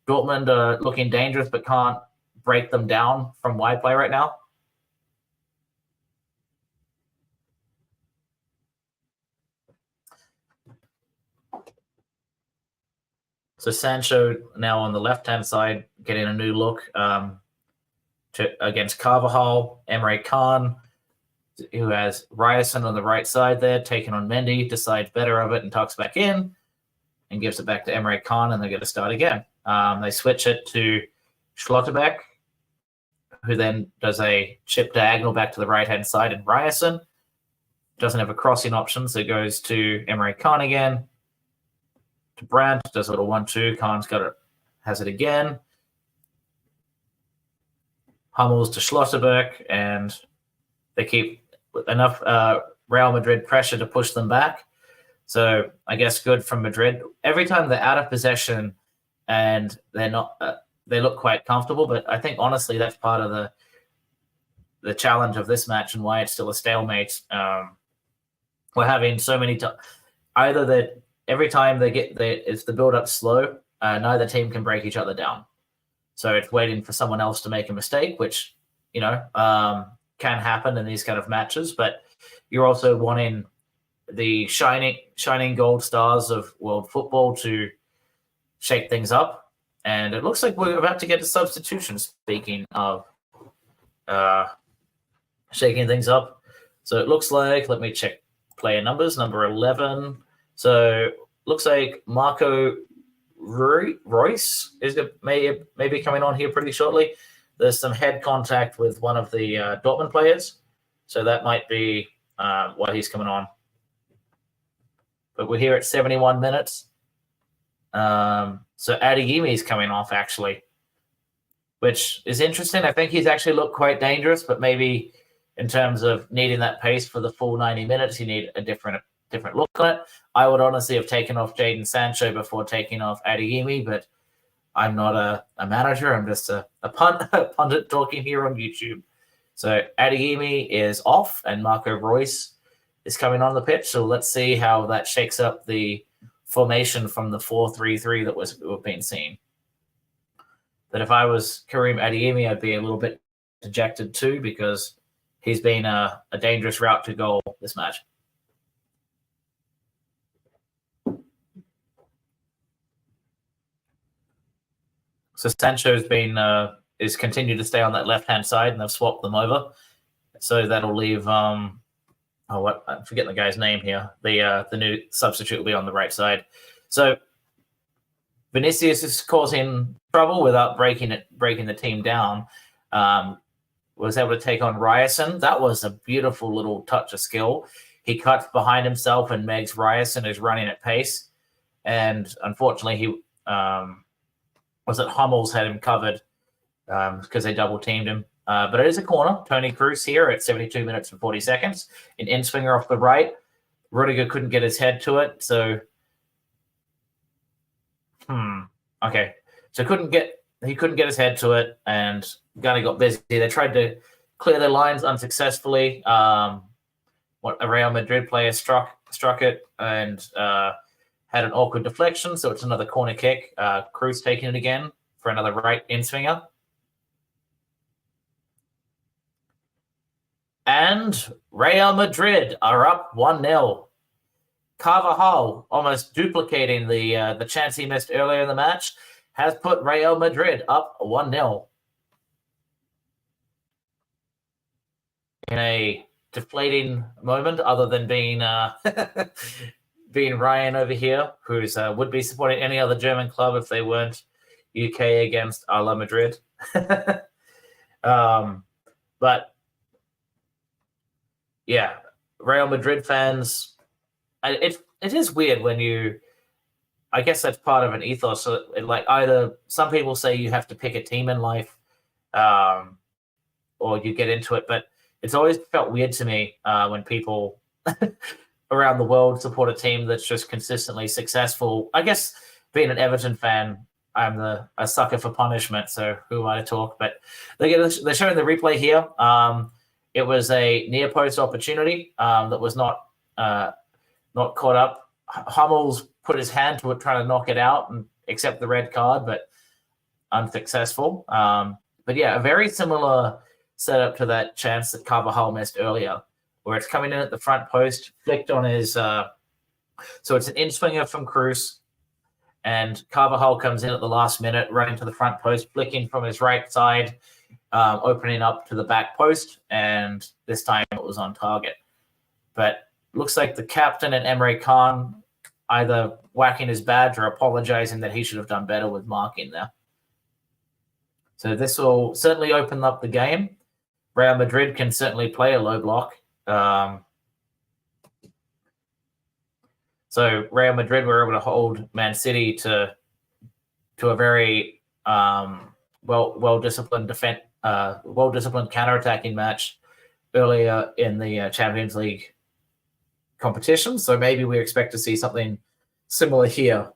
A: Dortmund are looking dangerous, but can't break them down from wide play right now. So Sancho now on the left-hand side, getting a new look against Carvajal. Emre Can, who has Ryerson on the right side there, taking on Mendy, decides better of it and tucks back in and gives it back to Emre Can, and they're going to start again. They switch it to Schlotterbeck, who then does a chip diagonal back to the right-hand side, and Ryerson doesn't have a crossing option, so it goes to Emre Can again. To Brandt, does a little 1-2. Khan's got it, has it again. Hummels to Schlotterbeck, and they keep enough Real Madrid pressure to push them back. So I guess good from Madrid. Every time they're out of possession and they're not they look quite comfortable. But I think honestly that's part of the challenge of this match and why it's still a stalemate. We're having so many either that every time if the build up slow, neither team can break each other down. So it's waiting for someone else to make a mistake, which can happen in these kind of matches. But you're also wanting the shining gold stars of world football to shake things up. And it looks like we're about to get a substitution. Speaking of shaking things up, so it looks like, let me check player numbers. Number 11. So looks like Marco Royce is maybe coming on here pretty shortly. There's some head contact with one of the Dortmund players, so that might be why he's coming on. But we're here at 71 minutes. So Adeyemi is coming off, actually, which is interesting. I think he's actually looked quite dangerous, but maybe in terms of needing that pace for the full 90 minutes, you need a different look on it. I would honestly have taken off Jadon Sancho before taking off Adeyemi, but I'm not a manager. I'm just a pundit talking here on YouTube. So Adeyemi is off, and Marco Royce is coming on the pitch. So let's see how that shakes up the formation from the 4-3-3 that we've been seeing. But if I was Karim Adeyemi, I'd be a little bit dejected too, because he's been a dangerous route to goal this match. So Sancho's is continued to stay on that left-hand side, and they've swapped them over. So that'll leave I'm forgetting the guy's name here. The new substitute will be on the right side. So Vinicius is causing trouble without breaking the team down. Was able to take on Ryerson. That was a beautiful little touch of skill. He cuts behind himself, and Megs Ryerson is running at pace. And unfortunately, he Hummels had him covered because they double teamed him. But it is a corner. Toni Kroos here at 72 minutes and 40 seconds. An in-swinger off the right. Rudiger couldn't get his head to it. So, okay. So he couldn't get his head to it, and Gunny got busy. They tried to clear their lines unsuccessfully. A Real Madrid player struck it and had an awkward deflection, so it's another corner kick. Kroos taking it again for another right in-swinger. And Real Madrid are up 1-0. Carvajal, almost duplicating the chance he missed earlier in the match, has put Real Madrid up 1-0. In a deflating moment, other than being being Ryan over here, who's would be supporting any other German club if they weren't UK against a la Madrid. But yeah, Real Madrid fans, it is weird when I guess that's part of an ethos. So like either some people say you have to pick a team in life, or you get into it, but it's always felt weird to me when people around the world support a team that's just consistently successful. I guess being an Everton fan, I'm a sucker for punishment, so who am I to talk? But they're showing the replay here. It was a near post opportunity that was not caught up. Hummels put his hand to it, trying to knock it out and accept the red card, but unsuccessful. But yeah, a very similar setup to that chance that Carvajal missed earlier, where it's coming in at the front post, flicked on his. So it's an in-swinger from Kroos, and Carvajal comes in at the last minute, running to the front post, flicking from his right side, opening up to the back post, and this time it was on target. But looks like the captain and Emre Can either whacking his badge or apologizing that he should have done better with marking there. So this will certainly open up the game. Real Madrid can certainly play a low block. So Real Madrid were able to hold Man City to a very well-disciplined counter-attacking match earlier in the Champions League competition. So maybe we expect to see something similar here.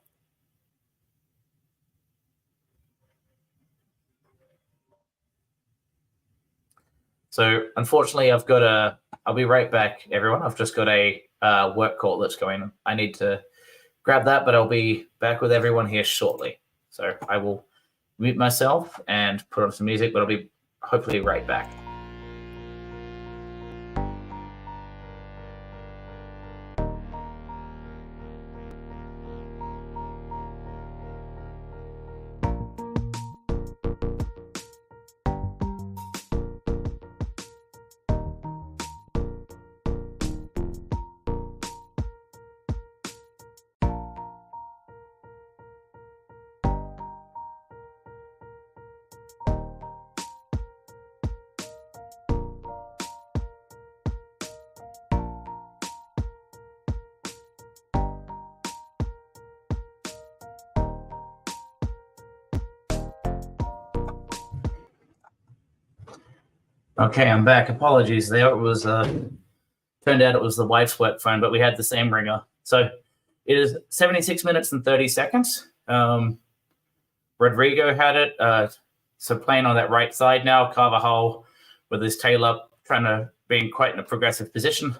A: So unfortunately, I'll be right back, everyone. I've just got a work call that's going on. I need to grab that, but I'll be back with everyone here shortly. So I will mute myself and put on some music, but I'll be hopefully right back. Okay, I'm back. Apologies there. It was turned out it was the wife's work phone, but we had the same ringer. So it is 76 minutes and 30 seconds. Rodrigo had it. So playing on that right side now, Carvajal with his tail up, trying to be quite in a progressive position.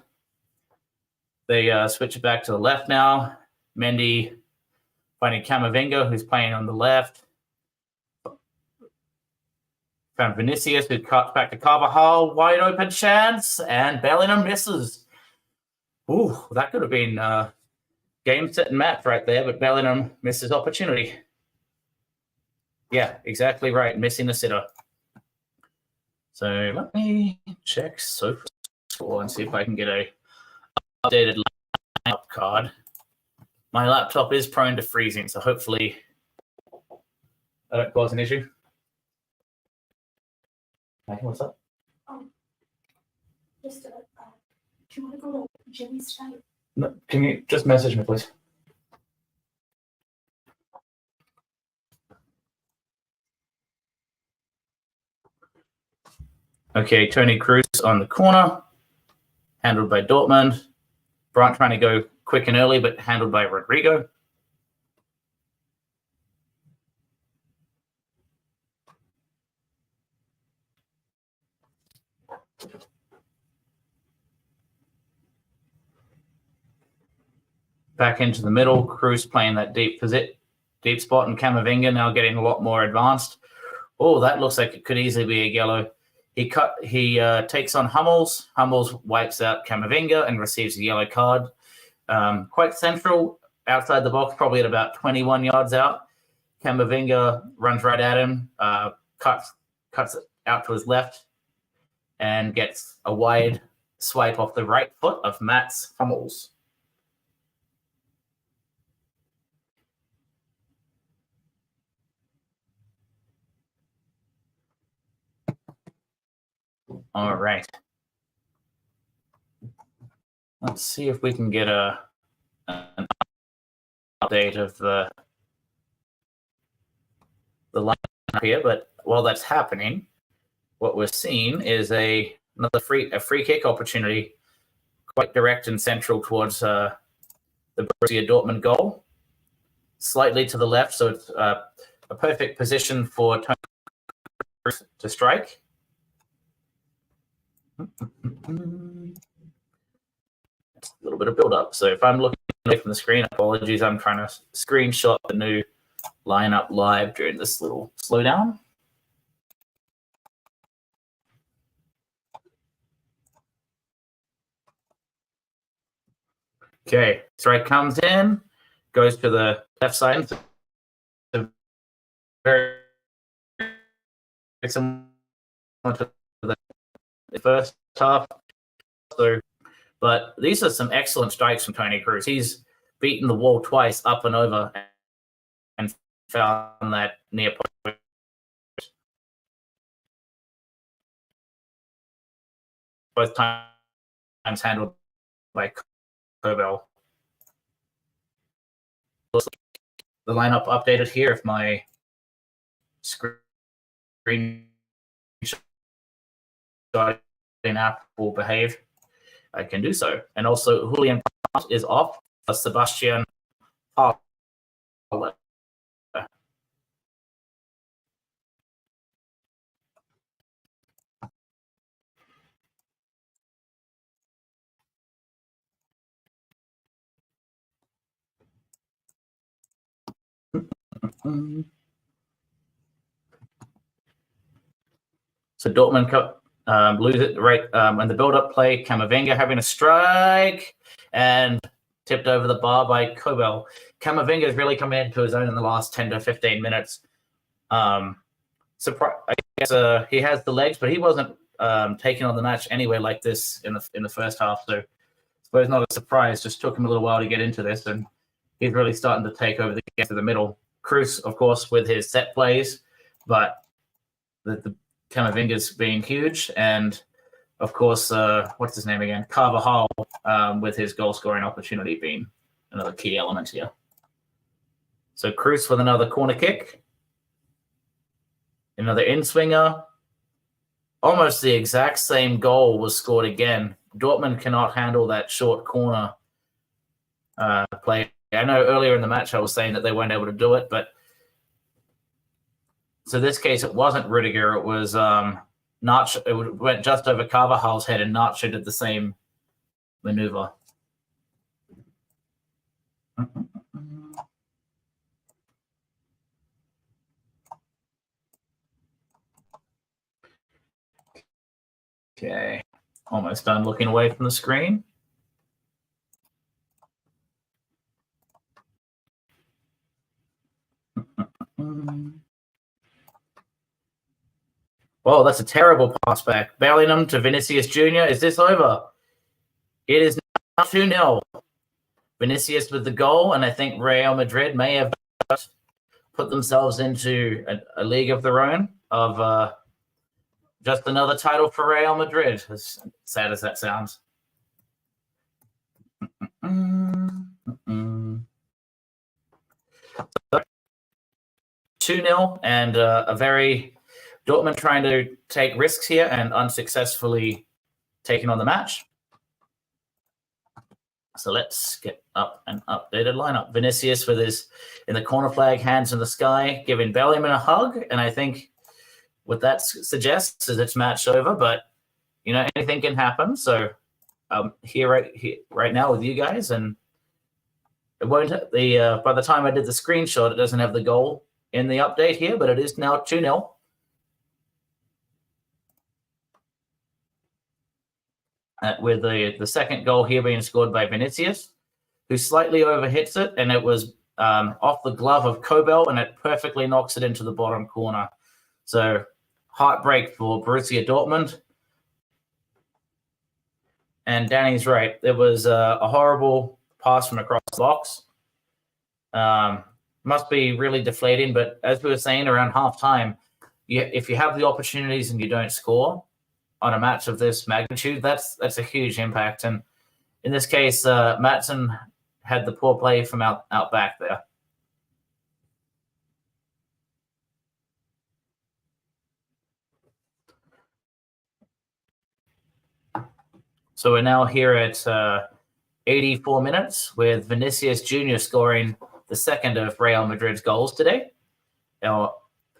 A: They switch it back to the left now. Mendy finding Camavinga, who's playing on the left. Found Vinicius, who cuts back to Carvajal. Wide open chance, and Bellingham misses. Ooh, that could have been game, set, and match right there, but Bellingham misses opportunity. Yeah, exactly right. Missing the sitter. So let me check SofaScore and see if I can get a updated lineup card. My laptop is prone to freezing, so hopefully that don't cause an issue. Hey, what's up?
B: Just do you want to go to Jimmy's site?
A: No, can you just message me, please? Okay, Tony Kroos on the corner, handled by Dortmund. Brandt trying to go quick and early, but handled by Rodrigo. Back into the middle, Kroos playing that deep spot, and Camavinga now getting a lot more advanced. Oh, that looks like it could easily be a yellow. He takes on Hummels. Hummels wipes out Camavinga and receives a yellow card. Quite central, outside the box, probably at about 21 yards out. Camavinga runs right at him, cuts it out to his left, and gets a wide swipe off the right foot of Mats Hummels. All right. Let's see if we can get an update of the lineup here. But while that's happening, what we're seeing is another free kick opportunity, quite direct and central towards the Borussia Dortmund goal, slightly to the left, so it's a perfect position for Toni Kroos to strike. A little bit of build-up. So if I'm looking away from the screen, apologies, I'm trying to screenshot the new lineup live during this little slowdown. Okay, strike comes in, goes to the left side. Very similar to the first half. So, but these are some excellent strikes from Toni Kroos. He's beaten the wall twice up and over and found that near post. Both times handled by Kobel. The lineup updated here. If my screen app will behave, I can do so. And also, Julian is off for Sebastian Haller. So Dortmund lose it right in the build-up play. Camavinga having a strike and tipped over the bar by Kobel. Camavinga has really come into his own in the last 10 to 15 minutes. I guess he has the legs, but he wasn't taking on the match anyway like this in the first half. So I suppose not a surprise. Just took him a little while to get into this, and he's really starting to take over the game to the middle. Cruz, of course, with his set plays, but the Camavinga's being huge, and of course, what's his name again? Carvajal, with his goal-scoring opportunity being another key element here. So Cruz with another corner kick. Another in-swinger. Almost the exact same goal was scored again. Dortmund cannot handle that short corner play. I know earlier in the match I was saying that they weren't able to do it, but so this case it wasn't Rudiger. It was Nacho. It went just over Carvajal's head, and Nacho did the same maneuver. Okay, almost done looking away from the screen. Oh, that's a terrible pass back. Bellingham to Vinicius Jr. Is this over? It is now 2-0. Vinicius with the goal, and I think Real Madrid may have put themselves into a league of their own of just another title for Real Madrid, as sad as that sounds. 2-0, and a very Dortmund trying to take risks here and unsuccessfully taking on the match. So let's get up an updated lineup. Vinicius with his in the corner flag, hands in the sky, giving Bellingham a hug. And I think what that suggests is it's match over, but you know, anything can happen. So here right now with you guys, and it won't by the time I did the screenshot, it doesn't have the goal in the update here, but it is now 2-0. With the second goal here being scored by Vinicius, who slightly overhits it, and it was off the glove of Kobel, and it perfectly knocks it into the bottom corner. So heartbreak for Borussia Dortmund. And Danny's right. There was a horrible pass from across the box. Must be really deflating, but as we were saying around halftime, if you have the opportunities and you don't score on a match of this magnitude, that's a huge impact. And in this case, Matson had the poor play from out back there. So we're now here at 84 minutes with Vinicius Jr. scoring the second of Real Madrid's goals today,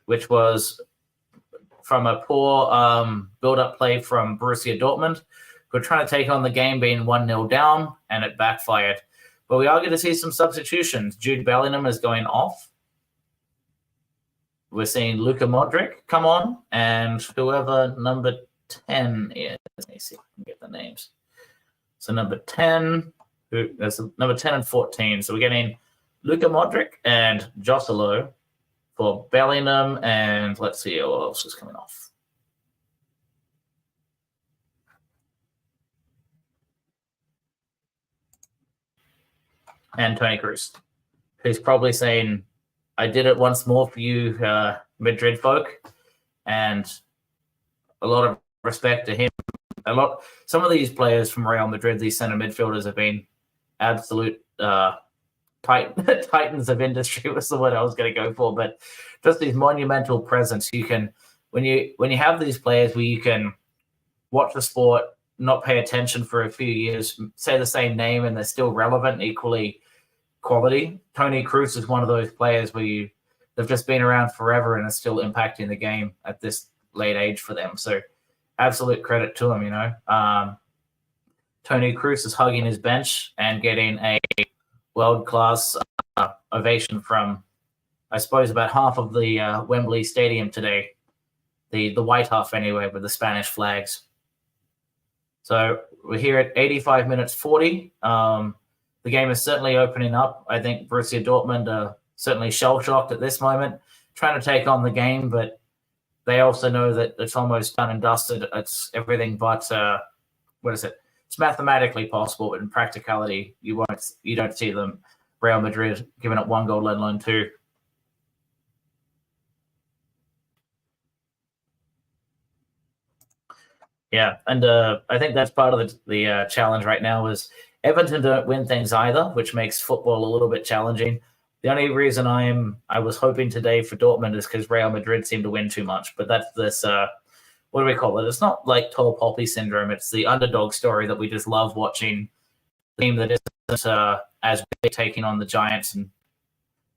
A: which was from a poor build-up play from Borussia Dortmund, who are trying to take on the game being 1-0 down, and it backfired. But we are going to see some substitutions. Jude Bellingham is going off. We're seeing Luka Modric come on, and whoever number 10 is. Let me see if I can get the names. So number 10, there's number 10 and 14. So we're getting Luka Modric and Joselo for Bellingham, and let's see what else is coming off. And Toni Kroos, who's probably saying, I did it once more for you, Madrid folk, and a lot of respect to him. Some of these players from Real Madrid, these center midfielders, have been absolute titans of industry was the word I was going to go for, but just these monumental presence. You can, when you have these players where you can watch the sport, not pay attention for a few years, say the same name, and they're still relevant, equally quality. Toni Kroos is one of those players where they've just been around forever and are still impacting the game at this late age for them. So absolute credit to him, you know. Toni Kroos is hugging his bench and getting a world-class ovation from I suppose, about half of the Wembley Stadium today. The white half anyway, with the Spanish flags. So we're here at 85 minutes 40. The game is certainly opening up. I think Borussia Dortmund are certainly shell-shocked at this moment, trying to take on the game, but they also know that it's almost done and dusted. It's everything but, it's mathematically possible, but in practicality, you don't see them, Real Madrid, giving up 1 goal, let alone 2. Yeah, and I think that's part of the challenge right now is Everton don't win things either, which makes football a little bit challenging. The only reason I was hoping today for Dortmund is because Real Madrid seem to win too much. But that's this, what do we call it? It's not like tall poppy syndrome. It's the underdog story that we just love watching. The team that isn't as big taking on the Giants and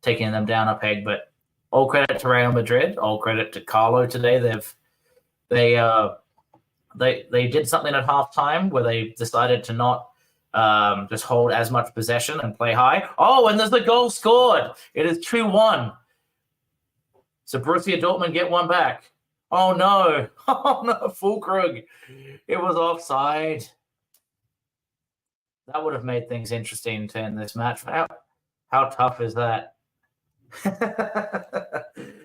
A: taking them down a peg. But all credit to Real Madrid. All credit to Carlo today. They did something at halftime where they decided to not just hold as much possession and play high. Oh, and there's the goal scored. It is 2-1. So Borussia Dortmund get one back. Oh, no. Oh, no, Fulkrug. It was offside. That would have made things interesting to end this match. How tough is that?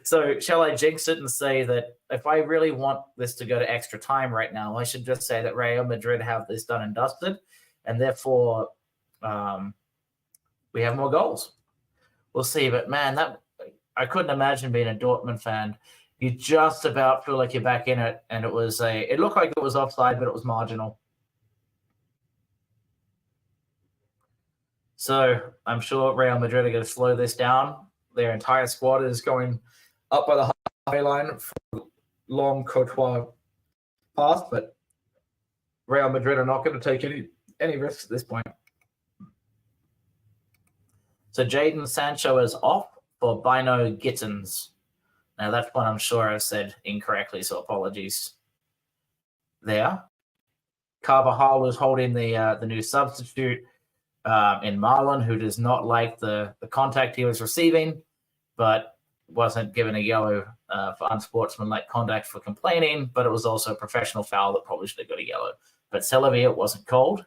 A: So shall I jinx it and say that if I really want this to go to extra time right now, I should just say that Real Madrid have this done and dusted, and therefore we have more goals. We'll see. But man, that I couldn't imagine being a Dortmund fan. You just about feel like you're back in it, and it looked like it was offside, but it was marginal. So I'm sure Real Madrid are going to slow this down. Their entire squad is going up by the halfway line for long Courtois pass, but Real Madrid are not going to take any risks at this point. So Jadon Sancho is off for Bino Gittins. Now that's one I'm sure I said incorrectly, so apologies there. Carvajal is holding the new substitute in Marlon, who does not like the contact he was receiving, but wasn't given a yellow for unsportsmanlike conduct for complaining, but it was also a professional foul that probably should have got a yellow. But Selavia wasn't called.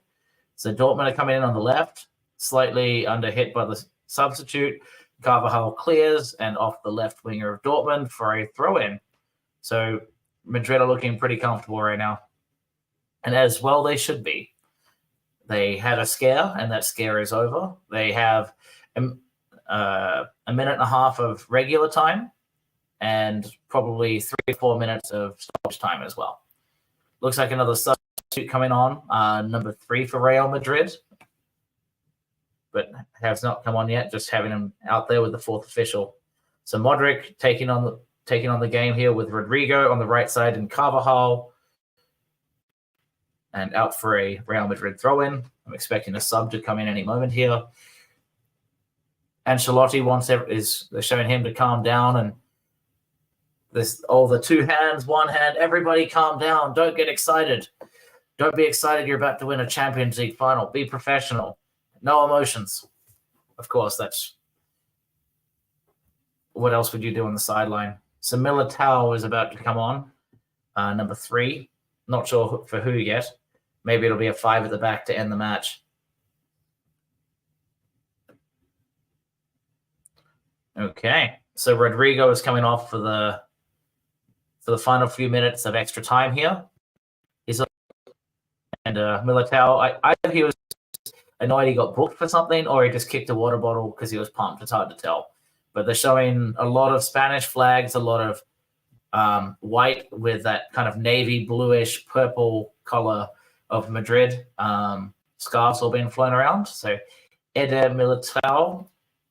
A: So Dortmund are coming in on the left, slightly under hit by the substitute. Carvajal clears and off the left winger of Dortmund for a throw-in. So Madrid are looking pretty comfortable right now. And as well they should be. They had a scare, and that scare is over. They have a minute and a half of regular time and probably 3 or 4 minutes of stoppage time as well. Looks like another substitute coming on, number 3 for Real Madrid, but has not come on yet, just having him out there with the 4th official. So Modric taking on the game here with Rodrigo on the right side and Carvajal, and out for a Real Madrid throw-in. I'm expecting a sub to come in any moment here. Ancelotti they're showing him to calm down, and the 2 hands, 1 hand, everybody calm down. Don't get excited. Don't be excited you're about to win a Champions League final. Be professional. No emotions. Of course, that's what else would you do on the sideline? So Militao is about to come on, number 3. Not sure for who yet. Maybe it'll be a 5 at the back to end the match. Okay, so Rodrigo is coming off for the final few minutes of extra time here. And Militao, either he was annoyed he got booked for something, or he just kicked a water bottle because he was pumped. It's hard to tell. But they're showing a lot of Spanish flags, a lot of white with that kind of navy bluish purple color of Madrid. Scarves all being flown around. So Eder Militao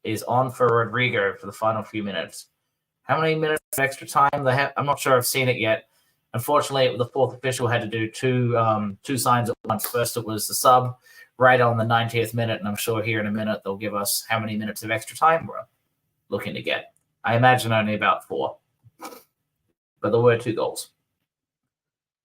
A: is on for Rodrigo for the final few minutes. How many minutes of extra time they have? I'm not sure I've seen it yet. Unfortunately, the 4th official had to do two signs at once. First, it was the sub right on the 90th minute, and I'm sure here in a minute they'll give us how many minutes of extra time we're looking to get. I imagine only about 4, but there were 2 goals.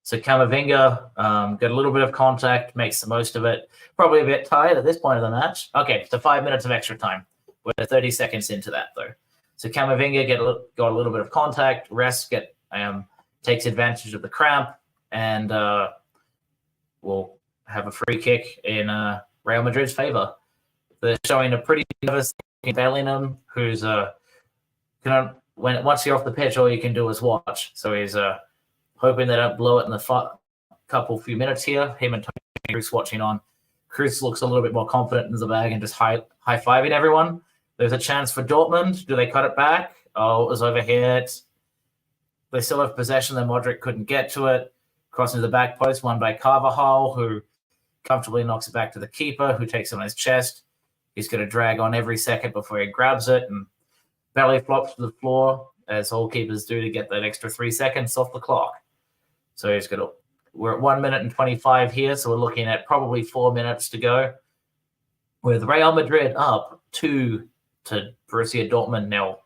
A: So Camavinga got a little bit of contact, makes the most of it. Probably a bit tired at this point of the match. Okay, so 5 minutes of extra time. We're 30 seconds into that, though. So Camavinga got a little bit of contact. Rest takes advantage of the cramp and will have a free kick in Real Madrid's favor. They're showing a pretty nervous Bellingham, who's once you're off the pitch, all you can do is watch. So he's hoping they don't blow it in the few minutes here. Him and Tony Cruz watching on. Cruz looks a little bit more confident in the bag and just high-fiving everyone. There's a chance for Dortmund. Do they cut it back? Oh, it was overhit. They still have possession. Then Modric couldn't get to it. Crossing to the back post, won by Carvajal, who comfortably knocks it back to the keeper, who takes it on his chest. He's going to drag on every second before he grabs it and belly flops to the floor, as all keepers do to get that extra 3 seconds off the clock. So we're at 1 minute and 25 here, so we're looking at probably 4 minutes to go, with Real Madrid up 2 to Borussia Dortmund 0.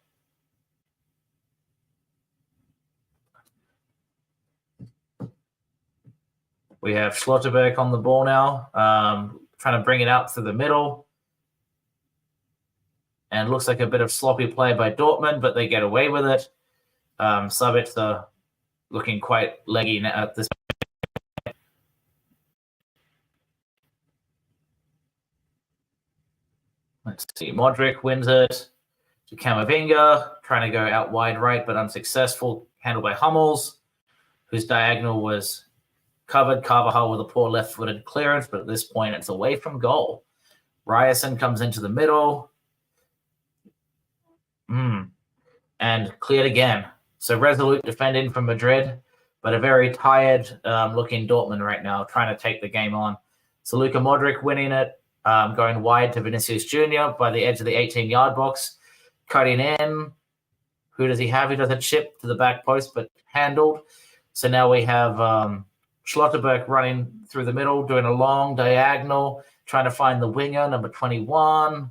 A: We have Schlotterbeck on the ball now, trying to bring it out through the middle. And looks like a bit of sloppy play by Dortmund, but they get away with it. Sabitzer looking quite leggy at this point. Let's see. Modric wins it to Camavinga, trying to go out wide right, but unsuccessful. Handled by Hummels, whose diagonal was covered. Carvajal with a poor left-footed clearance, but at this point it's away from goal. Ryerson comes into the middle. And cleared again. So resolute defending from Madrid, but a very tired looking Dortmund right now, trying to take the game on. So Luka Modric winning it, going wide to Vinicius Jr. by the edge of the 18-yard box, cutting in. Who does he have? He does a chip to the back post, but handled. So now we have Schlotterbeck running through the middle, doing a long diagonal, trying to find the winger, number 21.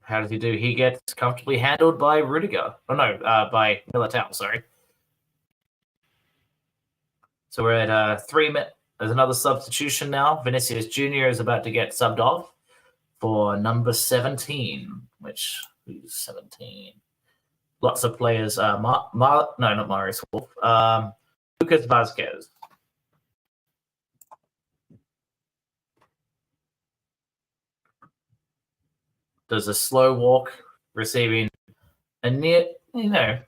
A: How does he do? He gets comfortably handled by Rudiger. Oh, no, by Militao, sorry. So we're at 3 minutes. There's another substitution now. Vinicius Jr. is about to get subbed off for number 17, who's 17? Lots of players. No, not Marius Wolf. Lucas Vazquez. Does a slow walk, receiving a near,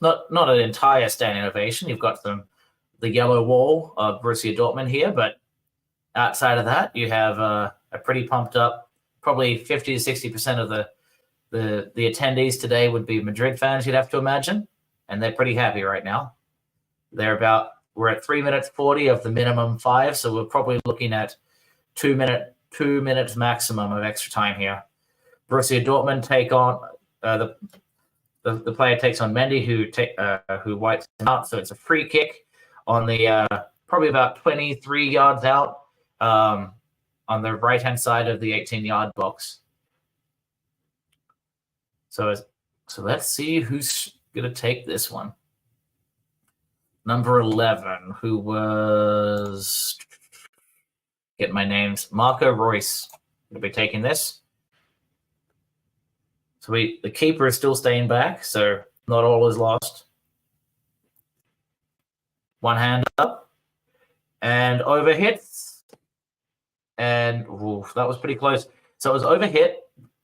A: not an entire standing ovation. You've got the yellow wall of Borussia Dortmund here, but outside of that, you have a pretty pumped up, probably 50 to 60% of the attendees today would be Madrid fans, you'd have to imagine, and they're pretty happy right now. We're at 3 minutes 40 of the minimum 5, so we're probably looking at 2 minutes maximum of extra time here. Borussia Dortmund take on the player takes on Mendy, who wipes him out. So it's a free kick on the probably about 23 yards out on the right-hand side of the 18-yard box. So let's see who's going to take this one. Number 11, who was, get my names, Marco Reus will be taking this. So the keeper is still staying back, so not all is lost. One hand up, and overhits, and that was pretty close. So it was overhit,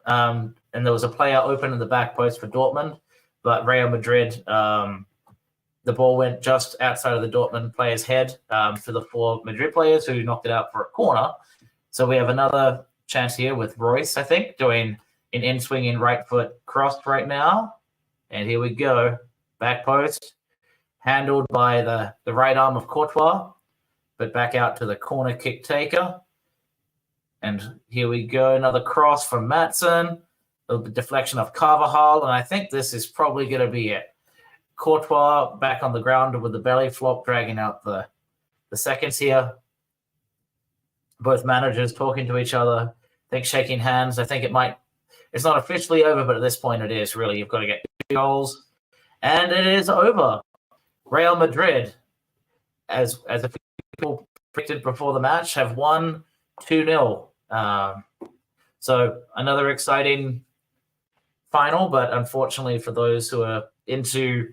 A: and there was a player open in the back post for Dortmund, but Real Madrid, the ball went just outside of the Dortmund player's head for the 4 Madrid players who knocked it out for a corner. So we have another chance here with Royce, I think, doing an in-swinging right foot crossed right now. And here we go. Back post. Handled by the right arm of Courtois, but back out to the corner kick taker. And here we go. Another cross from Maatsen. A deflection of Carvajal. And I think this is probably going to be it. Courtois back on the ground with the belly flop, dragging out the seconds here. Both managers talking to each other. I think shaking hands. I think it's not officially over, but at this point it is really. You've got to get 2 goals. And it is over. Real Madrid, as a people predicted before the match, have won 2-0. So another exciting final, but unfortunately for those who are into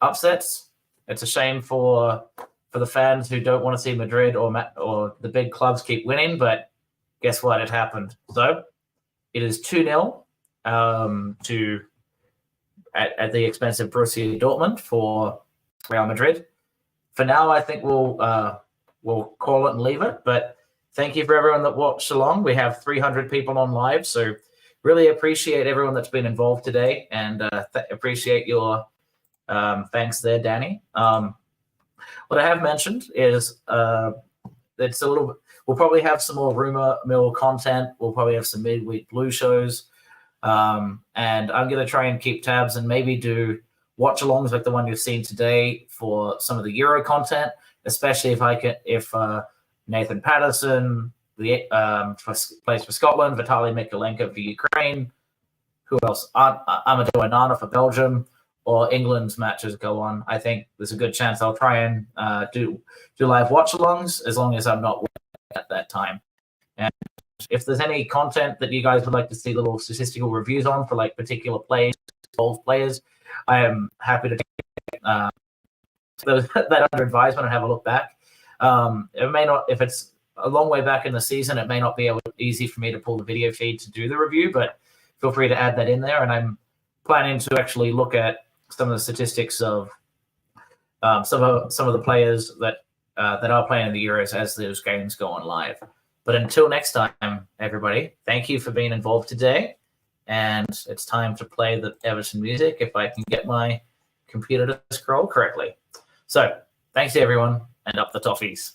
A: upsets, it's a shame for the fans who don't want to see Madrid or the big clubs keep winning. But guess what? It happened. So it is 2-0 to at the expense of Borussia Dortmund for Real Madrid. For now, I think we'll call it and leave it. But thank you for everyone that watched along. We have 300 people on live, so really appreciate everyone that's been involved today, and appreciate your thanks there, Danny. What I have mentioned is it's a little. We'll probably have some more rumor mill content. We'll probably have some midweek blue shows, and I'm going to try and keep tabs and maybe do watch-alongs like the one you've seen today for some of the Euro content, especially if Nathan Patterson plays for Scotland, Vitaly Mikolenko for Ukraine, who else? Amadou Onana for Belgium, or England's matches go on. I think there's a good chance I'll try and do live watch-alongs as long as I'm not working at that time. And if there's any content that you guys would like to see little statistical reviews on for like particular players, I am happy to take that under advisement and have a look back. It may not, if it's a long way back in the season, it may not be easy for me to pull the video feed to do the review, but feel free to add that in there. And I'm planning to actually look at some of the statistics of some of the players that are playing in the Euros as those games go on live. But until next time, everybody, thank you for being involved today. And it's time to play the Everton music if I can get my computer to scroll correctly. So thanks to everyone, and up the toffees.